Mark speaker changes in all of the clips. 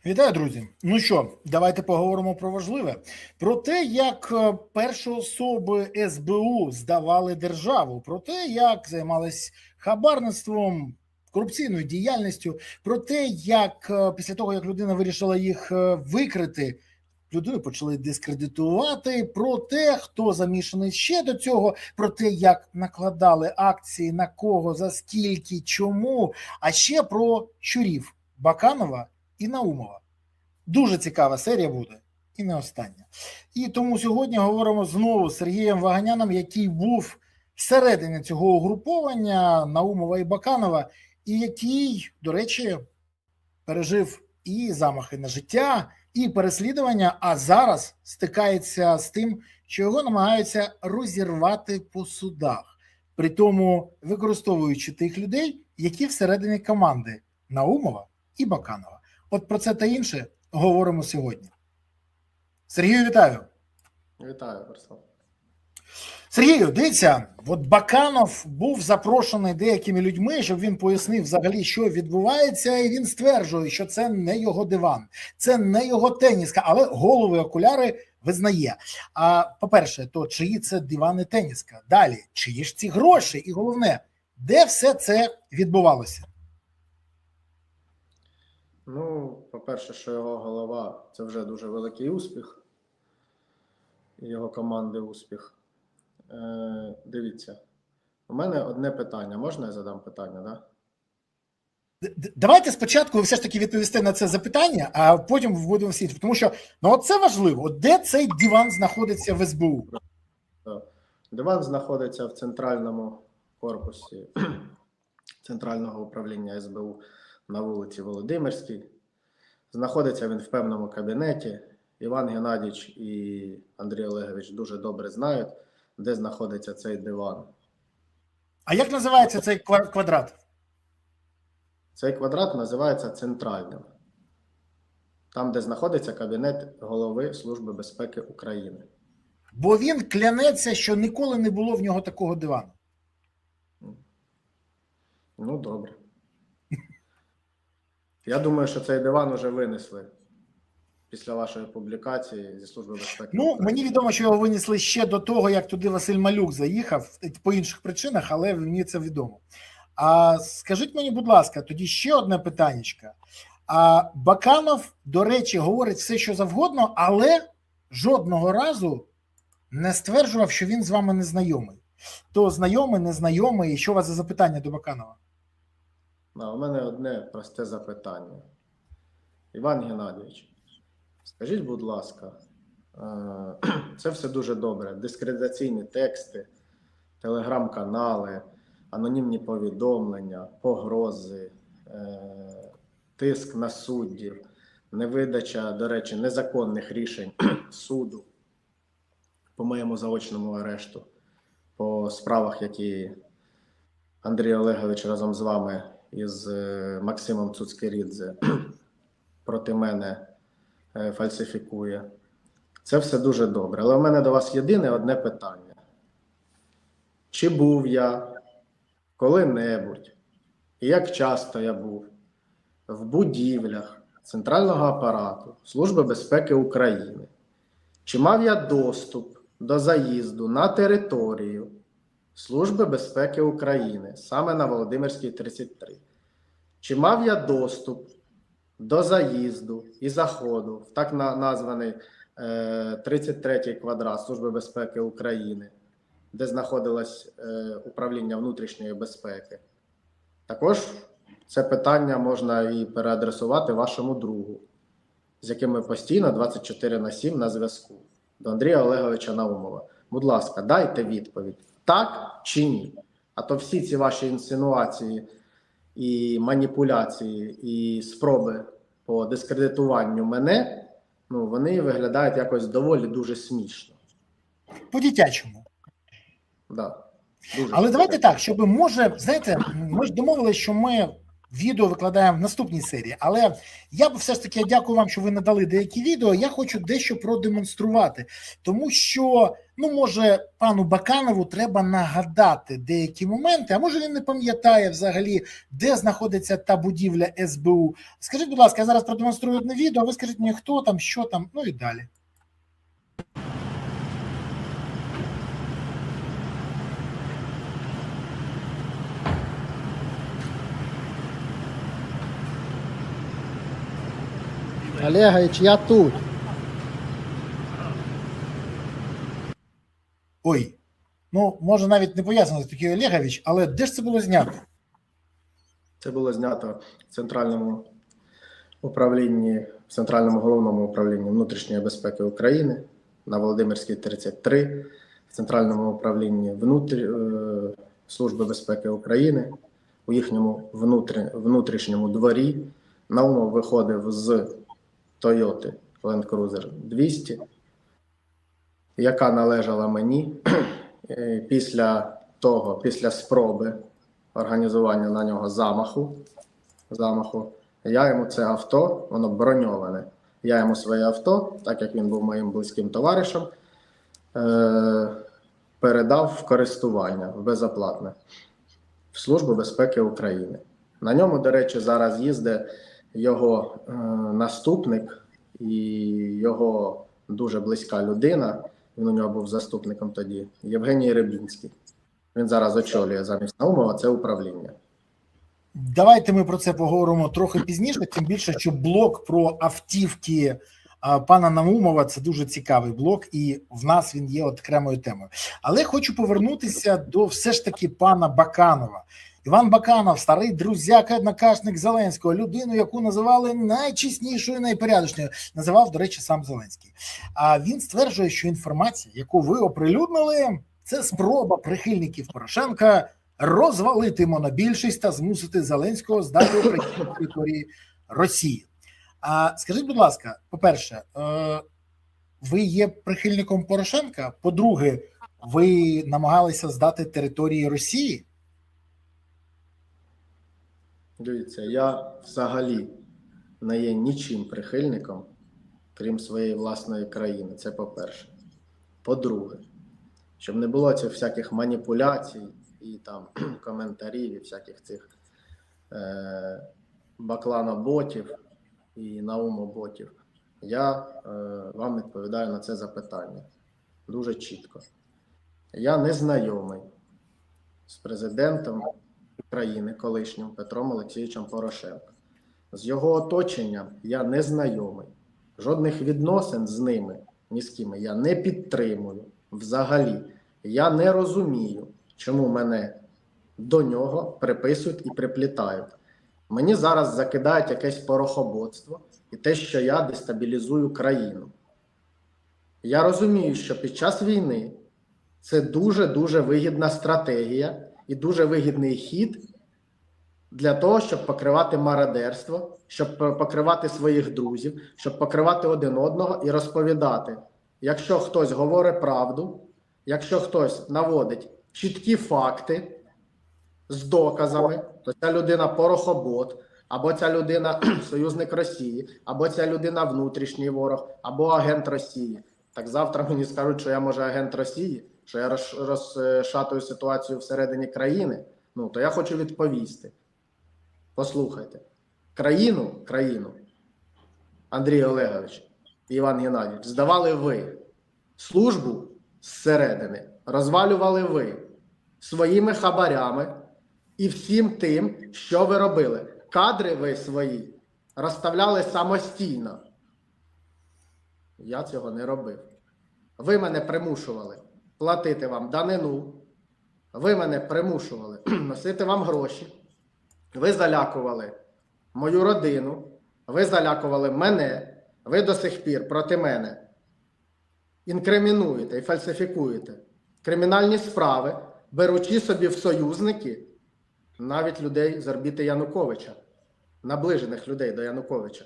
Speaker 1: Вітаю, друзі. Ну що, давайте поговоримо про важливе. Про те, як перші особи СБУ здавали державу, про те, як займались хабарництвом, корупційною діяльністю, про те, як після того, як людина вирішила їх викрити, людину почали дискредитувати, про те, хто замішаний ще до цього, про те, як накладали акції, на кого, за скільки, чому, а ще про щурів Баканова і Наумова. Дуже цікава серія буде і не остання. І тому сьогодні говоримо знову з Сергієм Ваганяном, який був всередині цього угруповання Наумова і Баканова, і який, до речі, пережив і замахи на життя, і переслідування, а зараз стикається з тим, що його намагаються розірвати по судах, при тому використовуючи тих людей, які всередині команди Наумова і Баканова. От про це та інше говоримо сьогодні. Сергію, вітаю.
Speaker 2: Вітаю, Борислав.
Speaker 1: Сергію, дивіться, от Баканов був запрошений деякими людьми, щоб він пояснив взагалі, що відбувається, і він стверджує, що це не його диван, це не його теніска, але голови окуляри визнає. А по-перше, то чиї це диван і теніска? Далі, чиї ж ці гроші? І головне, де все це відбувалося?
Speaker 2: Ну, по-перше, що його голова – це вже дуже великий успіх, і його команди успіх. Дивіться, у мене одне питання. Можна я задам питання, да?
Speaker 1: Давайте спочатку ви все ж таки відповісти на це запитання, а потім будемо всі. Тому що, ну от це важливо. От де цей диван знаходиться в СБУ?
Speaker 2: Диван знаходиться в центральному корпусі Центрального управління СБУ на вулиці Володимирській. Знаходиться він в певному кабінеті. Іван Геннадійович і Андрій Олегович дуже добре знають, де знаходиться цей диван.
Speaker 1: А як називається цей квадрат?
Speaker 2: Цей квадрат називається центральним. Там, де знаходиться кабінет голови Служби безпеки України.
Speaker 1: Бо він клянеться, що ніколи не було в нього такого дивану.
Speaker 2: Ну, добре. Я думаю, що цей диван вже винесли після вашої публікації зі Служби безпеки.
Speaker 1: Ну, мені відомо, що його винесли ще до того, як туди Василь Малюк заїхав, по інших причинах, але мені це відомо. А скажіть мені, будь ласка, тоді ще одне питаннячко. А Баканов, до речі, говорить все, що завгодно, але жодного разу не стверджував, що він з вами не знайомий. То знайомий, незнайомий, і що у вас за запитання до Баканова?
Speaker 2: У мене одне просте запитання. Іван Геннадійович, скажіть, будь ласка, це все дуже добре. Дискредитаційні тексти, телеграм-канали, анонімні повідомлення, погрози, тиск на суддів, невидача, до речі, незаконних рішень суду по моєму заочному арешту, по справах, які Андрій Олегович разом з вами із Максимом Цуцькерідзе проти мене фальсифікує. Це все дуже добре. Але у мене до вас єдине одне питання. Чи був я коли-небудь, і як часто я був в будівлях Центрального апарату Служби безпеки України? Чи мав я доступ до заїзду на територію Служби безпеки України, саме на Володимирській, 33? Чи мав я доступ до заїзду і заходу в так названий 33-й квадрат Служби безпеки України, де знаходилось управління внутрішньої безпеки? Також це питання можна і переадресувати вашому другу, з яким ми постійно 24/7 на зв'язку, до Андрія Олеговича Наумова. Будь ласка, дайте відповідь, так чи ні? А то всі ці ваші інсинуації і маніпуляції, і спроби по дискредитуванню мене, ну, вони виглядають якось доволі дуже смішно.
Speaker 1: По-дитячому.
Speaker 2: Да,
Speaker 1: Але давайте так, щоб може, знаєте, ми ж домовилися, що ми відео викладаємо в наступній серії. Але я б все ж таки дякую вам, що ви надали деякі відео. Я хочу дещо продемонструвати, тому що, ну, може, пану Баканову треба нагадати деякі моменти, а може він не пам'ятає взагалі, де знаходиться та будівля СБУ. Скажіть, будь ласка, я зараз продемонструю одне відео, а ви скажіть мені, хто там, що там, ну і далі.
Speaker 2: Олегович, я тут.
Speaker 1: Ой, ну, може навіть не пояснити такий Олегович, але де ж це було знято?
Speaker 2: Це було знято в Центральному управлінні, в Центральному головному управлінні внутрішньої безпеки України на Володимирській 33, в Центральному управлінні Служби безпеки України у їхньому внутрішньому дворі. Наумов виходив з Toyota Land Cruiser 200, яка належала мені. Після спроби організування на нього замаху, я йому це авто, воно броньоване, я йому своє авто, так як він був моїм близьким товаришем, передав в користування, в безоплатне, в Службу безпеки України. На ньому, до речі, зараз їздить його наступник і його дуже близька людина, він у нього був заступником тоді, Євгеній Рибінський. Він зараз очолює замість Наумова це управління.
Speaker 1: Давайте ми про це поговоримо трохи пізніше, тим більше, що блок про автівки пана Наумова – це дуже цікавий блок, і в нас він є окремою темою. Але хочу повернутися до все ж таки пана Баканова. Іван Баканов, старий друзяка, однокашник Зеленського, людину, яку називали найчеснішою, найпорядочною, називав, до речі, сам Зеленський. А він стверджує, що інформація, яку ви оприлюднили, це спроба прихильників Порошенка розвалити монобільшість та змусити Зеленського здати Україну на території Росії. А скажіть, будь ласка, по-перше, ви є прихильником Порошенка? По-друге, ви намагалися здати території Росії?
Speaker 2: Дивіться, я взагалі не є нічим прихильником, крім своєї власної країни. Це по-перше. По-друге, щоб не було цих всяких маніпуляцій і там коментарів і всяких цих баклано-ботів і Наумов-ботів, я вам відповідаю на це запитання дуже чітко. Я не знайомий з президентом України колишнім Петром Олексійовичем Порошенком. З його оточенням я не знайомий. Жодних відносин з ними, ні з ким, я не підтримую взагалі. Я не розумію, чому мене до нього приписують і приплітають. Мені зараз закидають якесь порохоботство і те, що я дестабілізую країну. Я розумію, що під час війни це дуже-дуже вигідна стратегія і дуже вигідний хід для того, щоб покривати мародерство, щоб покривати своїх друзів, щоб покривати один одного і розповідати, якщо хтось говорить правду, якщо хтось наводить чіткі факти з доказами, то ця людина порохобот, або ця людина союзник Росії, або ця людина внутрішній ворог, або агент Росії. Так завтра мені скажуть, що я, може, агент Росії, що я розшатую ситуацію всередині країни. Ну, то я хочу відповісти. Послухайте. Країну, Андрій Олегович і Іван Геннадійович, здавали ви. Службу зсередини розвалювали ви своїми хабарями і всім тим, що ви робили. Кадри ви свої розставляли самостійно. Я цього не робив. Ви мене примушували платити вам данину, ви мене примушували носити вам гроші, ви залякували мою родину, ви залякували мене, ви до сих пір проти мене інкримінуєте і фальсифікуєте кримінальні справи, беручи собі в союзники навіть людей з орбіти Януковича, наближених людей до Януковича.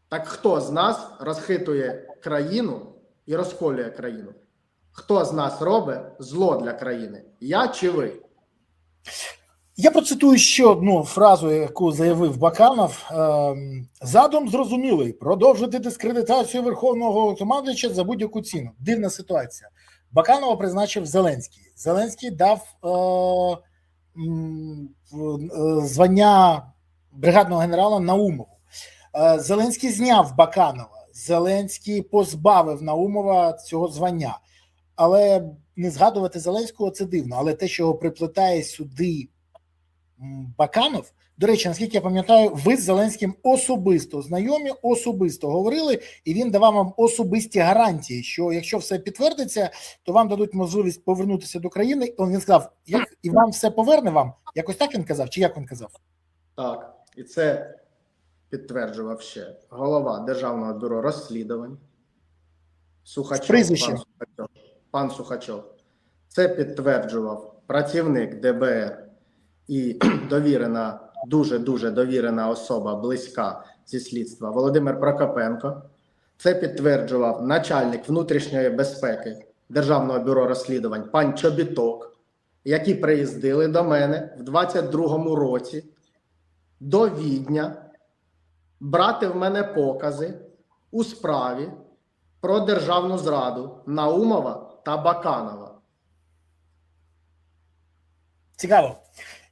Speaker 2: Так хто з нас розхитує країну і розколює країну? Хто з нас робить зло для країни? Я чи ви?
Speaker 1: Я процитую ще одну фразу, яку заявив Баканов. Задум зрозумілий. Продовжити дискредитацію Верховного командувача за будь-яку ціну. Дивна ситуація. Баканова призначив Зеленський. Зеленський дав звання бригадного генерала Наумову. Зеленський зняв Баканова. Зеленський позбавив Наумова цього звання. Але не згадувати Зеленського – це дивно. Але те, що його приплетає сюди Баканов, до речі, наскільки я пам'ятаю, ви з Зеленським особисто знайомі, особисто говорили, і він давав вам особисті гарантії, що якщо все підтвердиться, то вам дадуть можливість повернутися до країни. Він сказав, як і вам все поверне вам. Якось так він казав, чи як він казав?
Speaker 2: Так, і це підтверджував ще голова Державного бюро розслідувань Сухачов, пан Сухачов. Це підтверджував працівник ДБР і довірена, дуже довірена особа, близька зі слідства Володимир Прокопенко. Це підтверджував начальник внутрішньої безпеки Державного бюро розслідувань пан Чобіток, які приїздили до мене в 22-му році до Відня брати в мене покази у справі про державну зраду Наумова та Баканова.
Speaker 1: Цікаво.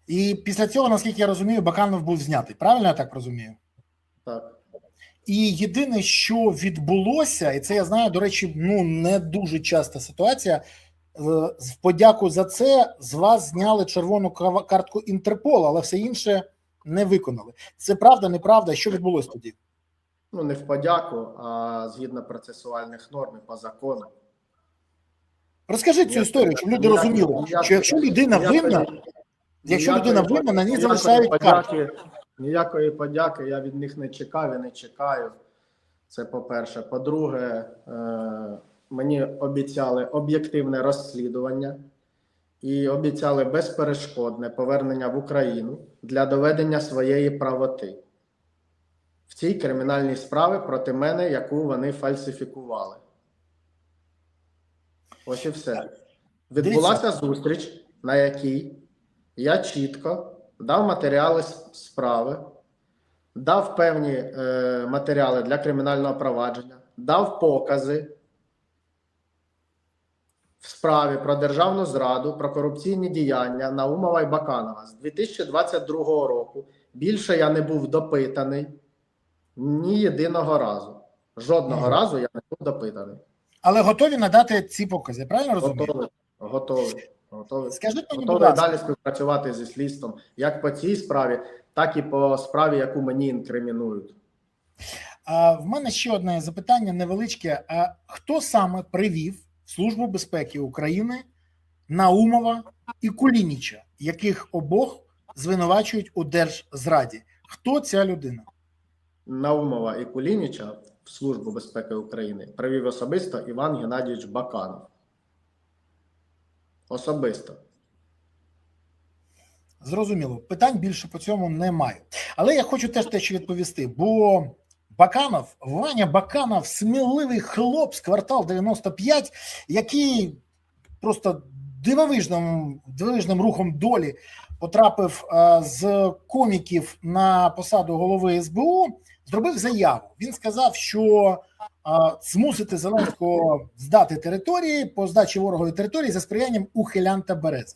Speaker 1: І після цього, наскільки я розумію, Баканов був знятий. Правильно я так розумію?
Speaker 2: Так.
Speaker 1: І єдине, що відбулося, і це я знаю, до речі, не дуже часта ситуація, в подяку за це з вас зняли червону картку Інтерполу, але все інше не виконали. Це правда, неправда? Що відбулося тоді?
Speaker 2: Не в подяку, а згідно процесуальних норм і по закону.
Speaker 1: Розкажіть цю історію, щоб люди розуміли, що якщо людина винна, на ній залишають карту.
Speaker 2: Ніякої подяки я від них не чекав і не чекаю. Це по-перше. По-друге, мені обіцяли об'єктивне розслідування і обіцяли безперешкодне повернення в Україну для доведення своєї правоти в цій кримінальній справі проти мене, яку вони фальсифікували. Ось і все. Відбулася зустріч, на якій я чітко дав матеріали справи, дав певні матеріали для кримінального провадження, дав покази в справі про державну зраду, про корупційні діяння Наумова і Баканова. З 2022 року більше я не був допитаний ні єдиного разу. Жодного разу я не був допитаний.
Speaker 1: Але готові надати ці покази, правильно розумію?
Speaker 2: Готовий.
Speaker 1: Скажіть мені, будь
Speaker 2: Готовий
Speaker 1: ласка.
Speaker 2: далі співпрацювати зі слідством, як по цій справі, так і по справі, яку мені інкримінують.
Speaker 1: В мене ще одне запитання невеличке. Хто саме привів в Службу безпеки України Наумова і Кулініча, яких обох звинувачують у держзраді? Хто ця людина?
Speaker 2: Наумова і Кулініча в Службу безпеки України привів особисто Іван Геннадійович Баканов. Особисто.
Speaker 1: Зрозуміло. Питань більше по цьому немає. Але я хочу теж дещо відповісти, бо Баканов, Ваня Баканов, сміливий хлоп з квартал 95, який просто дивовижним рухом долі потрапив з коміків на посаду голови СБУ, зробив заяву. Він сказав, що змусити Зеленського здати території по здачі ворогової території за сприянням Ухилянт та Берези.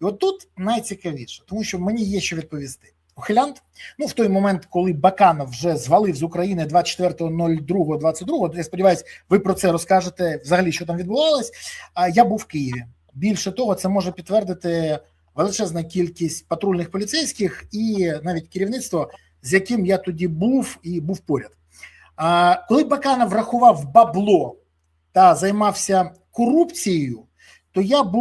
Speaker 1: І от тут найцікавіше, тому що мені є що відповісти. Ухилянт, в той момент, коли Баканов вже звалив з України 24.02.22, я сподіваюся, ви про це розкажете взагалі, що там відбувалось, я був в Києві. Більше того, це може підтвердити величезна кількість патрульних поліцейських і навіть керівництво, з яким я тоді був і був поряд. Коли Баканов рахував бабло та займався корупцією, то я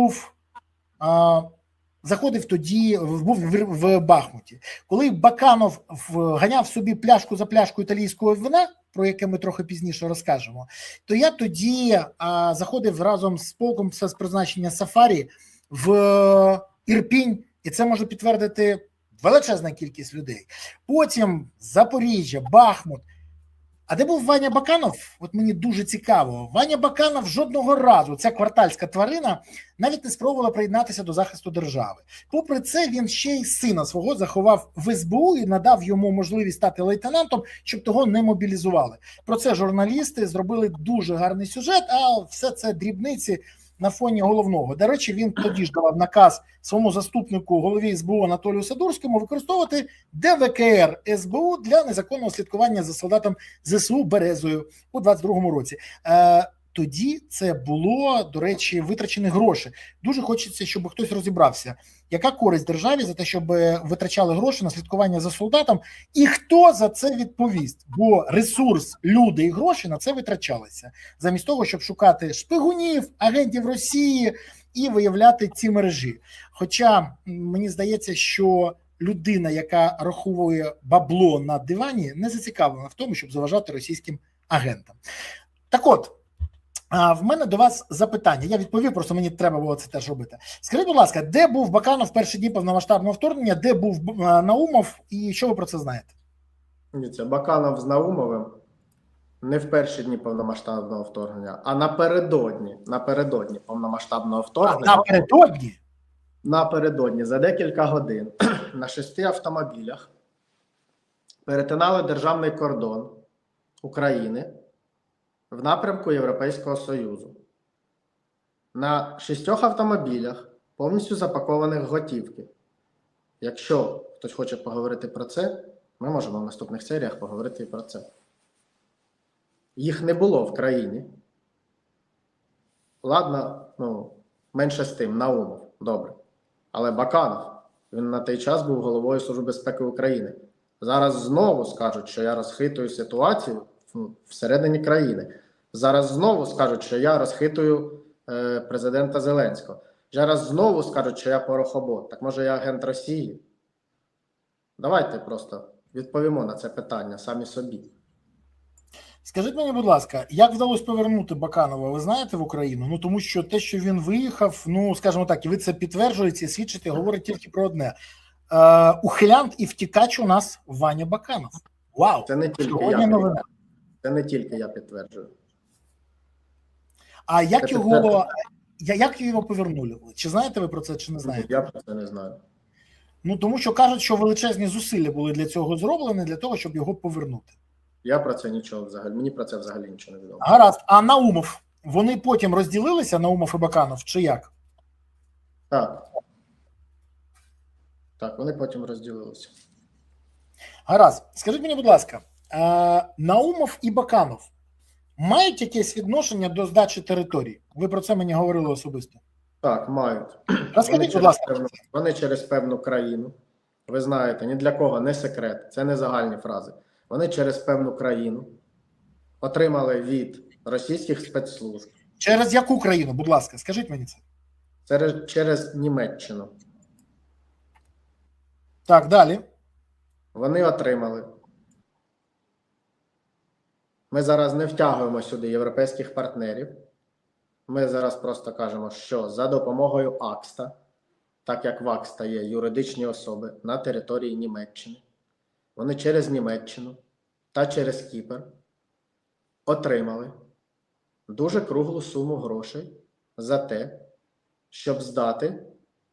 Speaker 1: заходив тоді, був в Бахмуті. Коли Баканов ганяв собі пляшку за пляшкою італійського вина, про яке ми трохи пізніше розкажемо, то я тоді заходив разом з полком спецпризначення Сафарі в Ірпінь, і це може підтвердити величезна кількість людей. Потім Запоріжжя, Бахмут. А де був Ваня Баканов? От мені дуже цікаво. Ваня Баканов жодного разу, ця квартальська тварина, навіть не спробувала приєднатися до захисту держави. Попри це, він ще й сина свого заховав в СБУ і надав йому можливість стати лейтенантом, щоб того не мобілізували. Про це журналісти зробили дуже гарний сюжет, а все це дрібниці на фоні головного. До речі, він тоді ж давав наказ своєму заступнику голові СБУ Анатолію Садурському використовувати ДВКР СБУ для незаконного слідкування за солдатом ЗСУ Березою у 22-му році. Тоді це було, до речі, витрачені гроші. Дуже хочеться, щоб хтось розібрався, яка користь державі за те, щоб витрачали гроші на слідкування за солдатом, і хто за це відповість. Бо ресурс, люди і гроші на це витрачалися. Замість того, щоб шукати шпигунів, агентів Росії і виявляти ці мережі. Хоча мені здається, що людина, яка рахує бабло на дивані, не зацікавлена в тому, щоб заважати російським агентам. Так от, в мене до вас запитання. Я відповів, просто мені треба було це теж робити. Скажіть, будь ласка, де був Баканов в перші дні повномасштабного вторгнення, де був Наумов і що ви про це знаєте?
Speaker 2: Дивіться, Баканов з Наумовим не в перші дні повномасштабного вторгнення, а напередодні повномасштабного вторгнення.
Speaker 1: Напередодні?
Speaker 2: Напередодні, за декілька годин на 6 автомобілях перетинали державний кордон України в напрямку Європейського Союзу. На 6 автомобілях, повністю запакованих готівки. Якщо хтось хоче поговорити про це, ми можемо в наступних серіях поговорити і про це. Їх не було в країні. Ладно, менше з тим, Наумов, добре. Але Баканов, він на той час був головою Служби безпеки України. Зараз знову скажуть, що я розхитую ситуацію всередині країни. Зараз знову скажуть, що я розхитую президента Зеленського. Зараз знову скажуть, що я порохобот. Так може я агент Росії? Давайте просто відповімо на це питання самі собі.
Speaker 1: Скажіть мені, будь ласка, як вдалося повернути Баканова, ви знаєте, в Україну? Тому що те, що він виїхав, скажімо так, і ви це підтверджуєте, і свідчите, говорить тільки про одне. Ухилянт і втікач у нас Ваня Баканов. Вау!
Speaker 2: Це не тільки я підтверджую.
Speaker 1: А як його повернули? Чи знаєте ви про це, чи не знаєте?
Speaker 2: Я про це не знаю.
Speaker 1: Тому що кажуть, що величезні зусилля були для цього зроблені, для того, щоб його повернути.
Speaker 2: Я про це нічого взагалі, мені про це взагалі нічого не відомо.
Speaker 1: Гаразд, а Наумов, вони потім розділилися, Наумов і Баканов, чи як?
Speaker 2: Так. Так, вони потім розділилися.
Speaker 1: Гаразд, скажіть мені, будь ласка, Наумов і Баканов мають якесь відношення до здачі територій? Ви про це мені говорили особисто.
Speaker 2: Так, мають.
Speaker 1: Розкажіть, будь ласка.
Speaker 2: Вони через певну країну, ви знаєте, ні для кого не секрет, це не загальні фрази. Вони через певну країну отримали від російських спецслужб.
Speaker 1: Через яку країну, будь ласка, скажіть мені це.
Speaker 2: Через Німеччину.
Speaker 1: Так, далі.
Speaker 2: Вони отримали. Ми зараз не втягуємо сюди європейських партнерів. Ми зараз просто кажемо, що за допомогою АКСТа, так як в АКСТа є юридичні особи на території Німеччини, вони через Німеччину та через Кіпр отримали дуже круглу суму грошей за те, щоб здати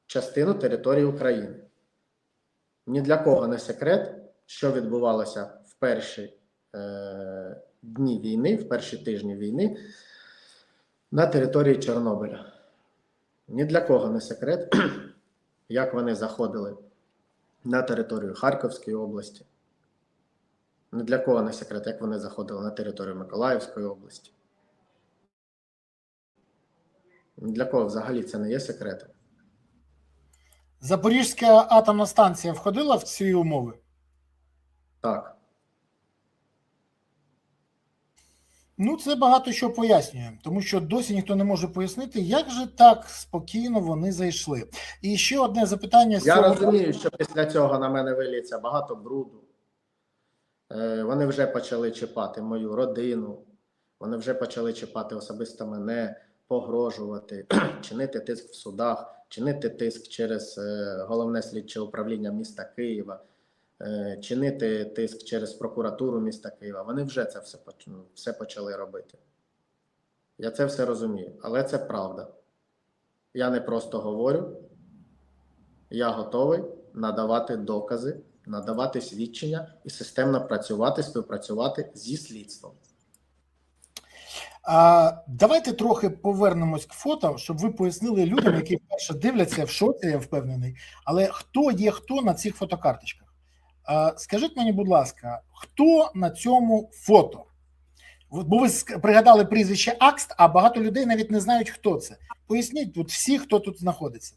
Speaker 2: частину території України. Ні для кого не секрет, що відбувалося в перші дні війни, в перші тижні війни на території Чорнобиля. Ні для кого не секрет, як вони заходили на територію Харківської області. Ні для кого не секрет, як вони заходили на територію Миколаївської області. Ні для кого взагалі це не є секретом.
Speaker 1: Запорізька атомна станція входила в ці умови?
Speaker 2: Так.
Speaker 1: Це багато що пояснює, тому що досі ніхто не може пояснити, як же так спокійно вони зайшли. І ще одне запитання.
Speaker 2: Я розумію, що після цього на мене виліється багато бруду. Вони вже почали чіпати мою родину, вони вже почали чіпати особисто мене, погрожувати, чинити тиск в судах, чинити тиск через Головне слідче управління міста Києва. чинити тиск через прокуратуру міста Києва. Вони вже це все почали робити. Я це все розумію, але це правда. Я не просто говорю, я готовий надавати докази, надавати свідчення і системно працювати, співпрацювати зі слідством.
Speaker 1: Давайте трохи повернемось к фото, щоб ви пояснили людям, які вперше дивляться в шоці, я впевнений, але хто є хто на цих фотокарточках. Скажіть мені, будь ласка, хто на цьому фото? Бо ви пригадали прізвище Акст, а багато людей навіть не знають, хто це. Поясніть тут всі, хто тут знаходиться.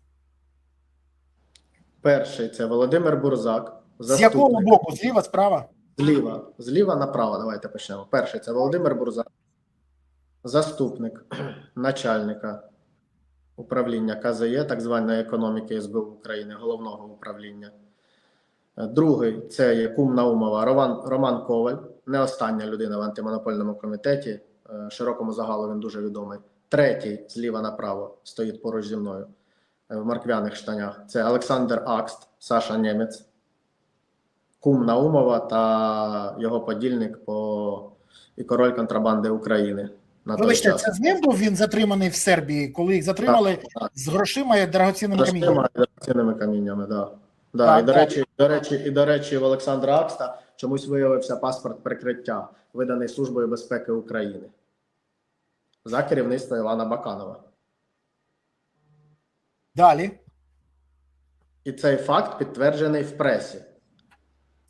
Speaker 2: Перший – це Володимир Бурзак.
Speaker 1: З якого боку? Зліва, справа?
Speaker 2: Зліва направо, давайте почнемо. Перший – це Володимир Бурзак, заступник начальника управління КЗЄ, так званої економіки СБУ України, головного управління. Другий – це є кум Наумова Роман Коваль, не остання людина в антимонопольному комітеті, широкому загалу він дуже відомий. Третій, зліва направо, стоїть поруч зі мною, в морквяних штанях. Це Олександр Акст, Саша Нємець, кум Наумова та його подільник і король контрабанди України.
Speaker 1: Вибачте, це з ним був він затриманий в Сербії, коли їх затримали так. З грошима і дорогоцінними каміннями?
Speaker 2: З дорогоцінними каміннями, так.
Speaker 1: Так,
Speaker 2: І, до речі, в Олександра Акста чомусь виявився паспорт прикриття, виданий Службою безпеки України за керівництво Івана Баканова.
Speaker 1: Далі.
Speaker 2: І цей факт підтверджений в пресі.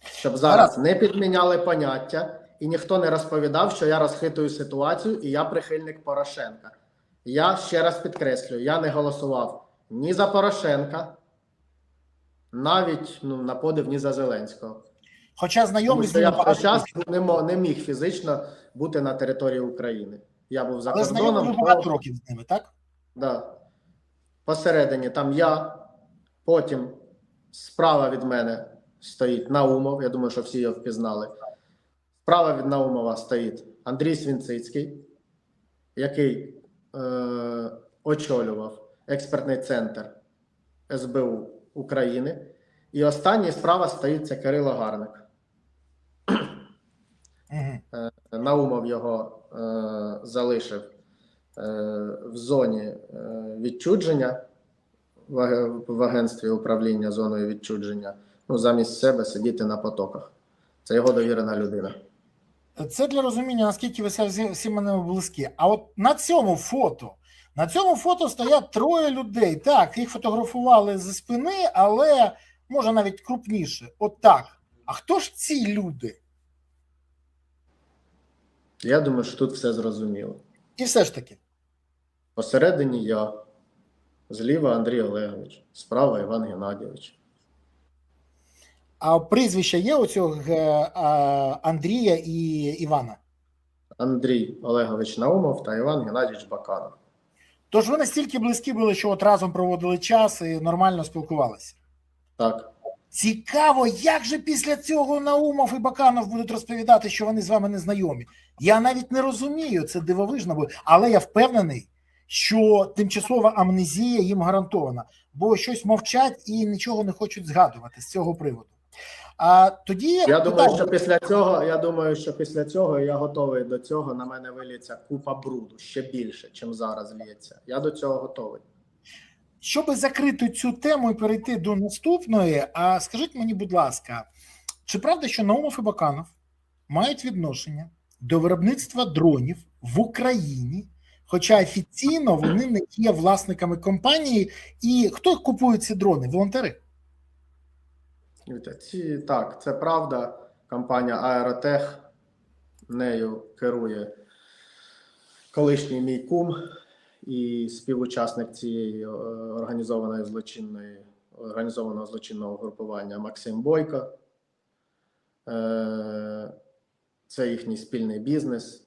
Speaker 2: Щоб зараз не підміняли поняття і ніхто не розповідав, що я розхитую ситуацію і я прихильник Порошенка. Я ще раз підкреслюю, я не голосував ні за Порошенка, навіть на подив ні за Зеленського.
Speaker 1: Хоча знайомий з
Speaker 2: ним я час не міг фізично бути на території України. Я був за кордоном.
Speaker 1: Але знайомий багато років з ними, так?
Speaker 2: Да. Посередині там я, потім справа від мене стоїть Наумов, я думаю, що всі його впізнали. Справа від Наумова стоїть Андрій Свінцицький, який очолював експертний центр СБУ України. І останній справа стоїть це Кирило Гарник. Наумов його залишив в зоні відчудження в агентстві управління зоною відчудження. Замість себе сидіти на потоках. Це його довірена людина.
Speaker 1: Це для розуміння, наскільки ви всі мене близькі. А от на цьому фото стоять троє людей. Так, їх фотографували зі спини, але може навіть крупніше. От так. А хто ж ці люди?
Speaker 2: Я думаю, що тут все зрозуміло.
Speaker 1: І все ж таки.
Speaker 2: Посередині я, зліва Андрій Олегович, справа Іван Геннадійович.
Speaker 1: А прізвища є у цього Андрія і Івана?
Speaker 2: Андрій Олегович Наумов та Іван Геннадійович Баканов.
Speaker 1: Тож ви настільки близькі були, що от разом проводили час і нормально спілкувалися?
Speaker 2: Так.
Speaker 1: Цікаво, як же після цього Наумов і Баканов будуть розповідати, що вони з вами не знайомі? Я навіть не розумію, це дивовижно буде. Але я впевнений, що тимчасова амнезія їм гарантована, бо щось мовчать і нічого не хочуть згадувати з цього приводу. А тоді
Speaker 2: я думаю, що після цього я готовий до цього. На мене виліється купа бруду ще більше, чим зараз лється. Я до цього готовий.
Speaker 1: Щоб закрити цю тему і перейти до наступної, скажіть мені, будь ласка, чи правда, що Наумов і Баканов мають відношення до виробництва дронів в Україні, хоча офіційно вони не є власниками компанії, і хто купує ці дрони? Волонтери?
Speaker 2: Так, це правда. Компанія Аеротех, нею керує колишній мій кум і співучасник цієї організованого злочинного групування Максим Бойко. Це їхній спільний бізнес.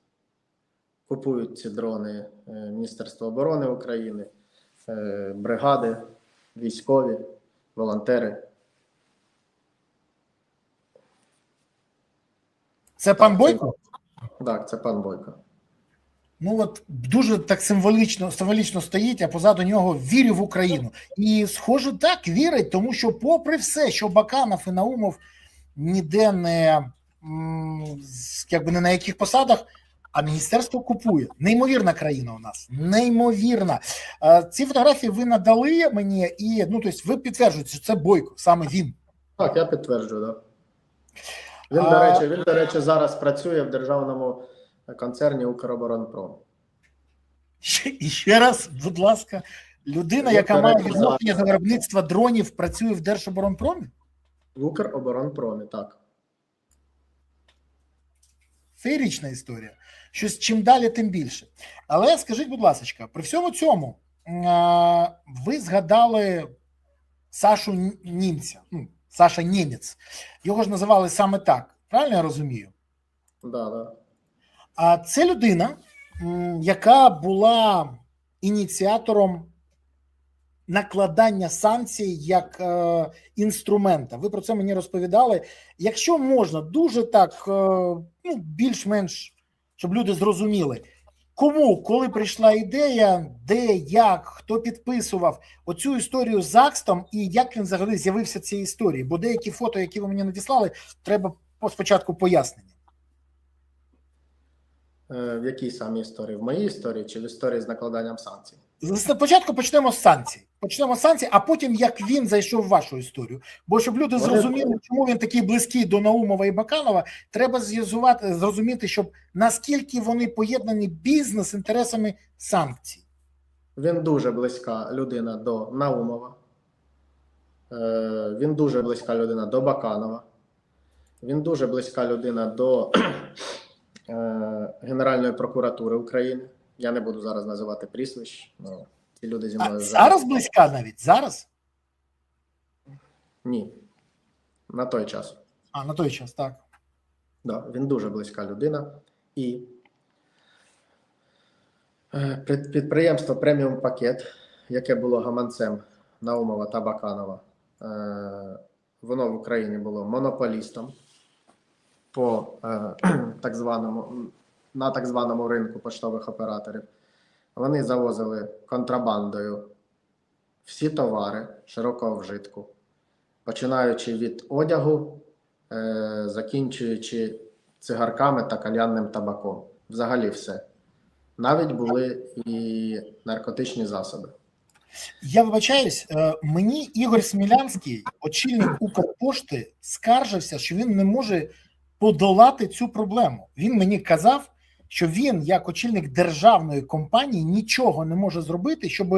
Speaker 2: Купують ці дрони Міністерство оборони України, бригади, військові, волонтери.
Speaker 1: Це пан Бойко?
Speaker 2: Так, це пан Бойко.
Speaker 1: От дуже так символічно стоїть, а позаду нього вірю в Україну. І, схоже, так, вірить, тому що попри все, що Баканов і Наумов ніде не, якби не на яких посадах, а міністерство купує. Неймовірна країна у нас. Неймовірна. Ці фотографії ви надали мені, і ну, тобто ви підтверджуєте, що це Бойко, саме він.
Speaker 2: Так, я підтверджую, так. Він, до речі, зараз працює в державному концерні «Укроборонпром».
Speaker 1: І ще раз, будь ласка, людина, яка має відношення до виробництва дронів, працює в Держоборонпромі?
Speaker 2: В «Укроборонпромі», так.
Speaker 1: Феєрична історія. Щось чим далі, тим більше. Але скажіть, будь ласка, при всьому цьому ви згадали Сашу Німця, Саша Німець. Його ж називали саме так. Правильно я розумію?
Speaker 2: Да, да.
Speaker 1: А це людина, яка була ініціатором накладання санкцій як інструмента. Ви про це мені розповідали. Якщо можна, дуже так, більш-менш, щоб люди зрозуміли, кому, коли прийшла ідея, де, як, хто підписував оцю історію з АКСТом і як він взагалі з'явився в цій історії. Бо деякі фото, які ви мені надіслали, треба спочатку пояснення.
Speaker 2: В якій самій історії? В моїй історії чи в історії з накладанням санкцій?
Speaker 1: Спочатку почнемо з санкцій. А потім як він зайшов в вашу історію. Бо щоб люди зрозуміли, чому він такий близький до Наумова і Баканова, треба зрозуміти, щоб наскільки вони поєднані бізнес інтересами санкцій.
Speaker 2: Він дуже близька людина до Наумова. Він дуже близька людина до Баканова. Він дуже близька людина до Генеральної прокуратури України. Я не буду зараз називати прізвищ. Ці люди зі мною
Speaker 1: зараз близька навіть? Зараз?
Speaker 2: Ні. На той час.
Speaker 1: На той час, так.
Speaker 2: Да, він дуже близька людина. І підприємство «Преміум Пакет», яке було гаманцем Наумова та Баканова, воно в Україні було монополістом по на так званому ринку поштових операторів. Вони завозили контрабандою всі товари широкого вжитку, починаючи від одягу, закінчуючи цигарками та кальянним табаком. Взагалі все. Навіть були і наркотичні засоби.
Speaker 1: Я вибачаюсь, мені Ігор Смілянський, очільник Укрпошти, скаржився, що він не може подолати цю проблему. Він мені казав, що він, як очільник державної компанії, нічого не може зробити, щоб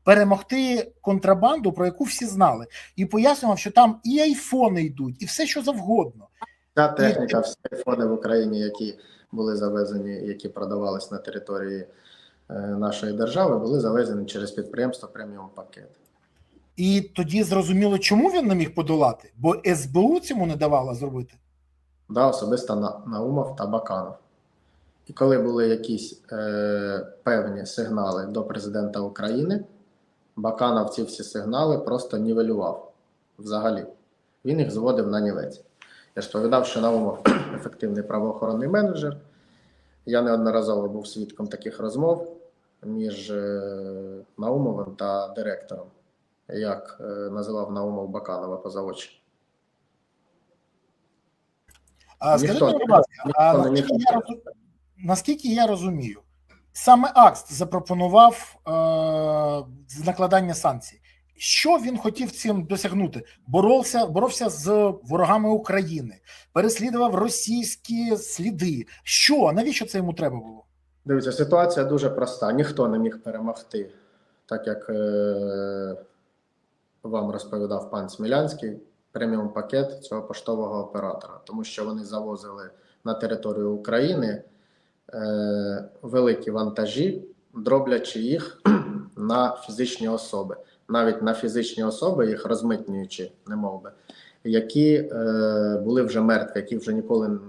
Speaker 1: перемогти контрабанду, про яку всі знали. І пояснював, що там і айфони йдуть, і все, що завгодно.
Speaker 2: Ця техніка, всі айфони в Україні, які були завезені, які продавались на території нашої держави, були завезені через підприємство «Преміум Пакет».
Speaker 1: І тоді зрозуміло, чому він не міг подолати? Бо СБУ цьому не давала зробити?
Speaker 2: Да, особисто Наумов та Баканов. І коли були якісь певні сигнали до президента України, Баканов ці всі сигнали просто нівелював взагалі. Він їх зводив на нівець. Я ж повідав, що Наумов ефективний правоохоронний менеджер. Я неодноразово був свідком таких розмов між Наумовим та директором, як називав Наумов Баканова поза очі.
Speaker 1: Скажіть мені, будь ласка, наскільки я розумію, саме АКСТ запропонував накладання санкцій. Що він хотів цим досягнути? Боровся з ворогами України, переслідував російські сліди. Навіщо це йому треба було?
Speaker 2: Дивіться, ситуація дуже проста. Ніхто не міг перемогти, так як вам розповідав пан Смілянський, «Преміум Пакет» цього поштового оператора. Тому що вони завозили на територію України великі вантажі, дроблячи їх на фізичні особи. Навіть на фізичні особи, їх розмитнюючи, немовби, які були вже мертві, які вже ніколи,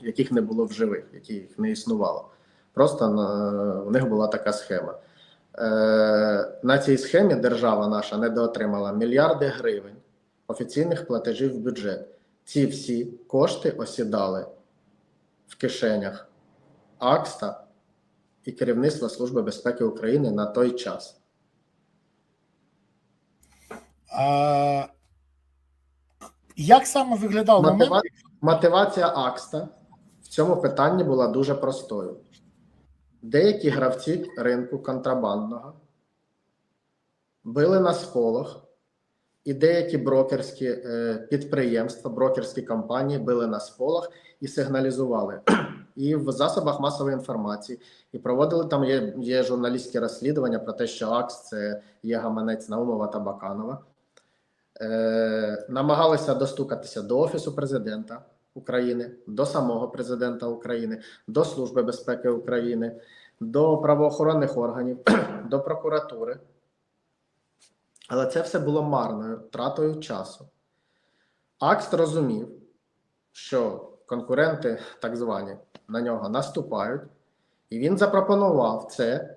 Speaker 2: яких не було в живих, яких не існувало. Просто у них була така схема. На цій схемі держава наша недоотримала мільярди гривень офіційних платежів в бюджет. Ці всі кошти осідали в кишенях АКСТа і керівництва Служби безпеки України на той час.
Speaker 1: Як саме виглядав момент?
Speaker 2: Мотивація Акста в цьому питанні була дуже простою. Деякі гравці ринку контрабандного били на сполох, і деякі брокерські підприємства, брокерські компанії били на сполох і сигналізували. І в засобах масової інформації, і проводили там є журналістські розслідування про те, що АКС – це є гаманець Наумова та Баканова. Намагалися достукатися до Офісу президента України, до самого президента України, до Служби безпеки України, до правоохоронних органів, до прокуратури. Але це все було марною тратою часу. АКС розумів, що конкуренти, так звані, на нього наступають, і він запропонував це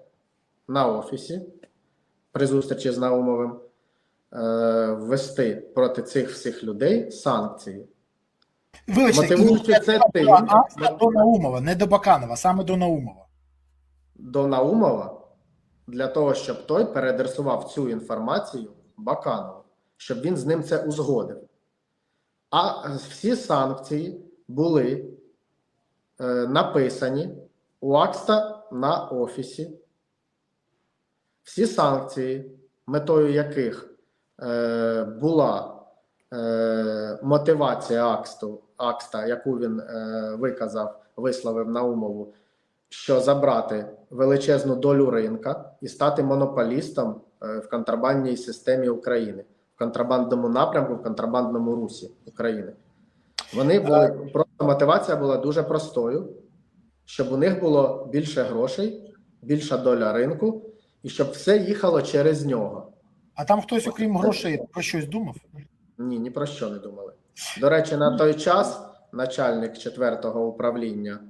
Speaker 2: на Офісі при зустрічі з Наумовим ввести проти цих всіх людей санкції.
Speaker 1: Вибачте,
Speaker 2: мотивуючи це тим,
Speaker 1: до Наумова, не до Баканова, саме до Наумова.
Speaker 2: До Наумова, для того, щоб той переадресував цю інформацію Баканову, щоб він з ним це узгодив. А всі санкції були написані у Акста на Офісі. Всі санкції, метою яких була мотивація Акста, яку він висловив Наумову, що забрати величезну долю ринка і стати монополістом в контрабандній системі України, в контрабандному напрямку, в контрабандному русі України. Вони були, просто мотивація була дуже простою, щоб у них було більше грошей, більша доля ринку, і щоб все їхало через нього.
Speaker 1: А там хтось, окрім грошей, про щось думав?
Speaker 2: Ні, ні про що не думали. До речі, на той час начальник 4-го управління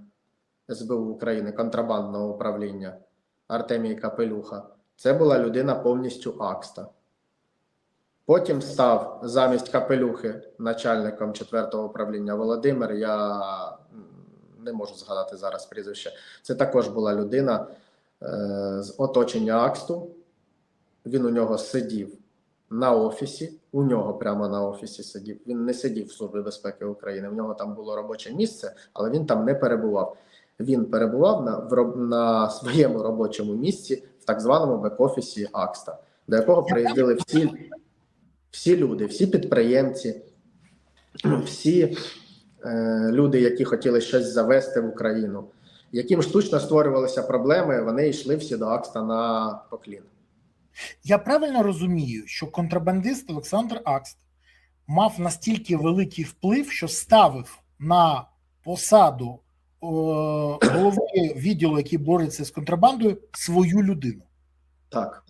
Speaker 2: СБУ України, контрабандного управління Артемій Капелюха, це була людина повністю Акста. Потім став замість Капелюхи начальником 4-го управління Володимир, я не можу згадати зараз прізвище. Це також була людина з оточення Аксту. Він у нього сидів на Офісі, у нього прямо на Офісі сидів. Він не сидів в Службі безпеки України, в нього там було робоче місце, але він там не перебував. Він перебував на своєму робочому місці в так званому бек-офісі Акста, до якого приїздили всі люди, всі підприємці, всі люди, які хотіли щось завести в Україну, яким штучно створювалися проблеми, вони йшли всі до Акста на поклін.
Speaker 1: Я правильно розумію, що контрабандист Олександр Акст мав настільки великий вплив, що ставив на посаду голови відділу, який бореться з контрабандою, свою людину?
Speaker 2: Так.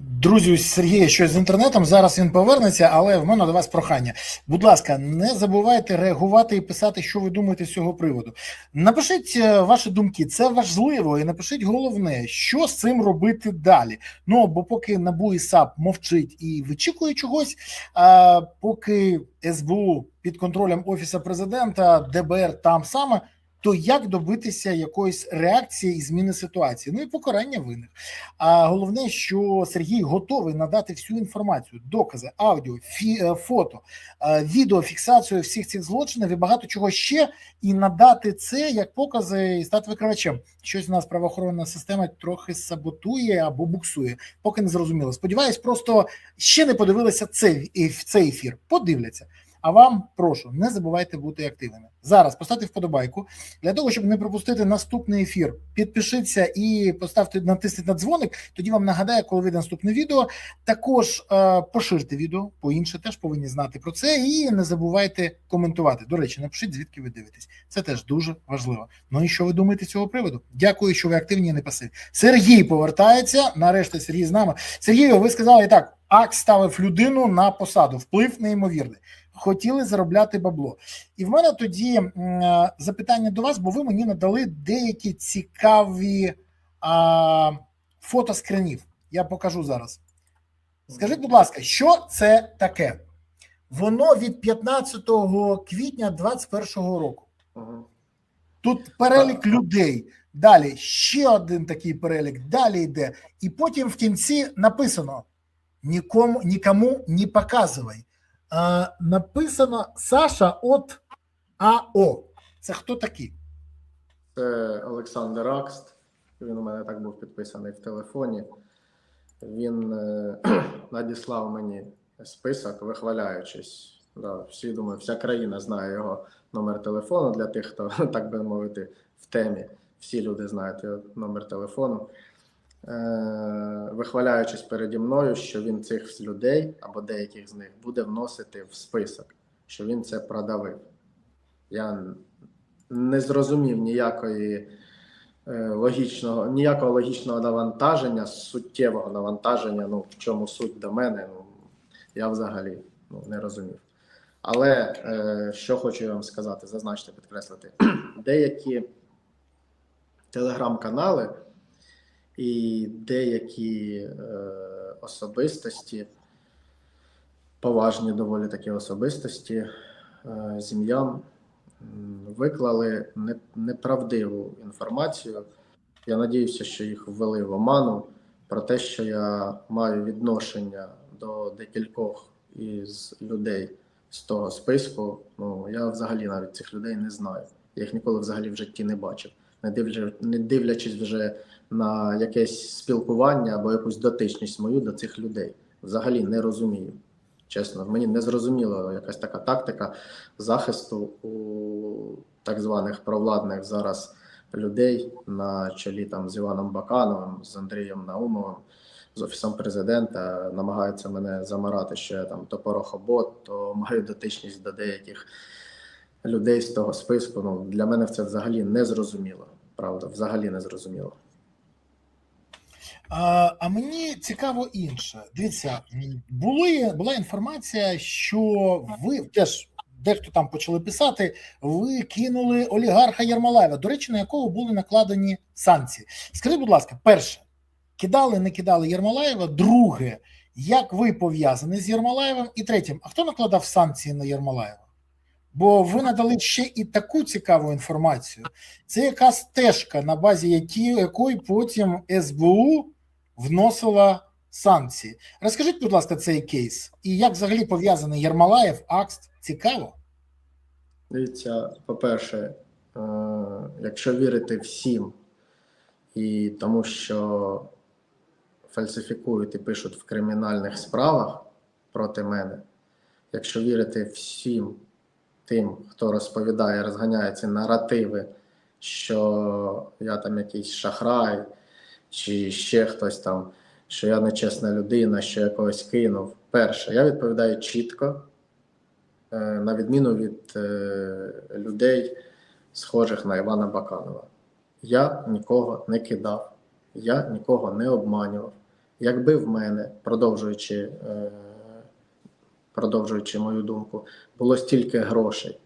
Speaker 1: Друзі, у Сергія щось з інтернетом, зараз він повернеться, але в мене до вас прохання. Будь ласка, не забувайте реагувати і писати, що ви думаєте з цього приводу. Напишіть ваші думки, це важливо, і напишіть головне, що з цим робити далі. Ну, бо поки НАБУ і САП мовчить і вичікує чогось, а поки СБУ під контролем Офісу Президента, ДБР там саме, то як добитися якоїсь реакції і зміни ситуації? Ну і покарання винних. А головне, що Сергій готовий надати всю інформацію, докази, аудіо, фото, відеофіксацію всіх цих злочинів і багато чого ще, і надати це як покази і стати викривачем. Щось у нас правоохоронна система трохи саботує або буксує, поки не зрозуміло. Сподіваюсь, просто ще не подивилися цей ефір. Подивляться. А вам прошу, не забувайте бути активними. Зараз поставте вподобайку. Для того, щоб не пропустити наступний ефір, підпишіться і натисніть на дзвоник, тоді вам нагадає, коли вийде наступне відео. Також поширте відео, по інше теж повинні знати про це. І не забувайте коментувати. До речі, напишіть, звідки ви дивитесь. Це теж дуже важливо. Ну і що ви думаєте з цього приводу? Дякую, що ви активні і не пасивні. Сергій повертається. Нарешті Сергій з нами. Сергію, ви сказали так, АКС ставив людину на посаду. Вплив неймовірний. Хотіли заробляти бабло. І в мене тоді запитання до вас, бо ви мені надали деякі цікаві фото скринів. Я покажу зараз. Скажіть, будь ласка, що це таке? Воно від 15 квітня 2021 року. Тут перелік людей. Далі ще один такий перелік. Далі йде. І потім в кінці написано нікому не показувай. Написано Саша от АО. Це хто такий?
Speaker 2: Це Олександр Акст. Він у мене так був підписаний в телефоні. Він надіслав мені список, вихваляючись. Да, всі, думаю, вся країна знає його номер телефону для тих, хто, так би мовити, в темі. Всі люди знають його номер телефону. Вихваляючись переді мною, що він цих людей, або деяких з них, буде вносити в список, що він це продавив. Я не зрозумів ніякого логічного навантаження, суттєвого навантаження, в чому суть до мене, я взагалі не розумів. Але що хочу я вам сказати, зазначити, підкреслити, деякі телеграм-канали і деякі особистості, поважні доволі такі особистості, зім'ян, виклали неправдиву інформацію. Я надіюся, що їх ввели в оману про те, що я маю відношення до декількох із людей з того списку. Я взагалі навіть цих людей не знаю. Я їх ніколи взагалі в житті не бачив. Не дивлячись вже на якесь спілкування або якусь дотичність мою до цих людей. Взагалі не розумію. Чесно, мені не зрозуміла якась така тактика захисту у так званих провладних зараз людей на чолі там з Іваном Бакановим, з Андрієм Наумовим, з Офісом Президента. Намагаються мене замарати, що я там то порохобот, то маю дотичність до деяких людей з того списку. Для мене це взагалі не зрозуміло. Правда, взагалі не зрозуміло.
Speaker 1: А мені цікаво інше. Дивіться, була інформація, що ви теж, дехто там почали писати, ви кинули олігарха Єрмолаєва, до речі, на якого були накладені санкції. Скажіть, будь ласка, перше, кидали, не кидали Єрмолаєва? Друге, як ви пов'язані з Єрмолаєвим? І третє, а хто накладав санкції на Єрмолаєва? Бо ви надали ще і таку цікаву інформацію. Це яка стежка, на базі якої потім СБУ вносила санкції. Розкажіть, будь ласка, цей кейс. І як взагалі пов'язаний Єрмолаєв, Акст? Цікаво?
Speaker 2: Дивіться, по-перше, якщо вірити всім і тому, що фальсифікують і пишуть в кримінальних справах проти мене, якщо вірити всім тим, хто розповідає, розганяє ці наративи, що я там якийсь шахрай, чи ще хтось там, що я нечесна людина, що я когось кинув. Перше, я відповідаю чітко, на відміну від людей, схожих на Івана Баканова. Я нікого не кидав, я нікого не обманював. Якби в мене, продовжуючи мою думку, було стільки грошей,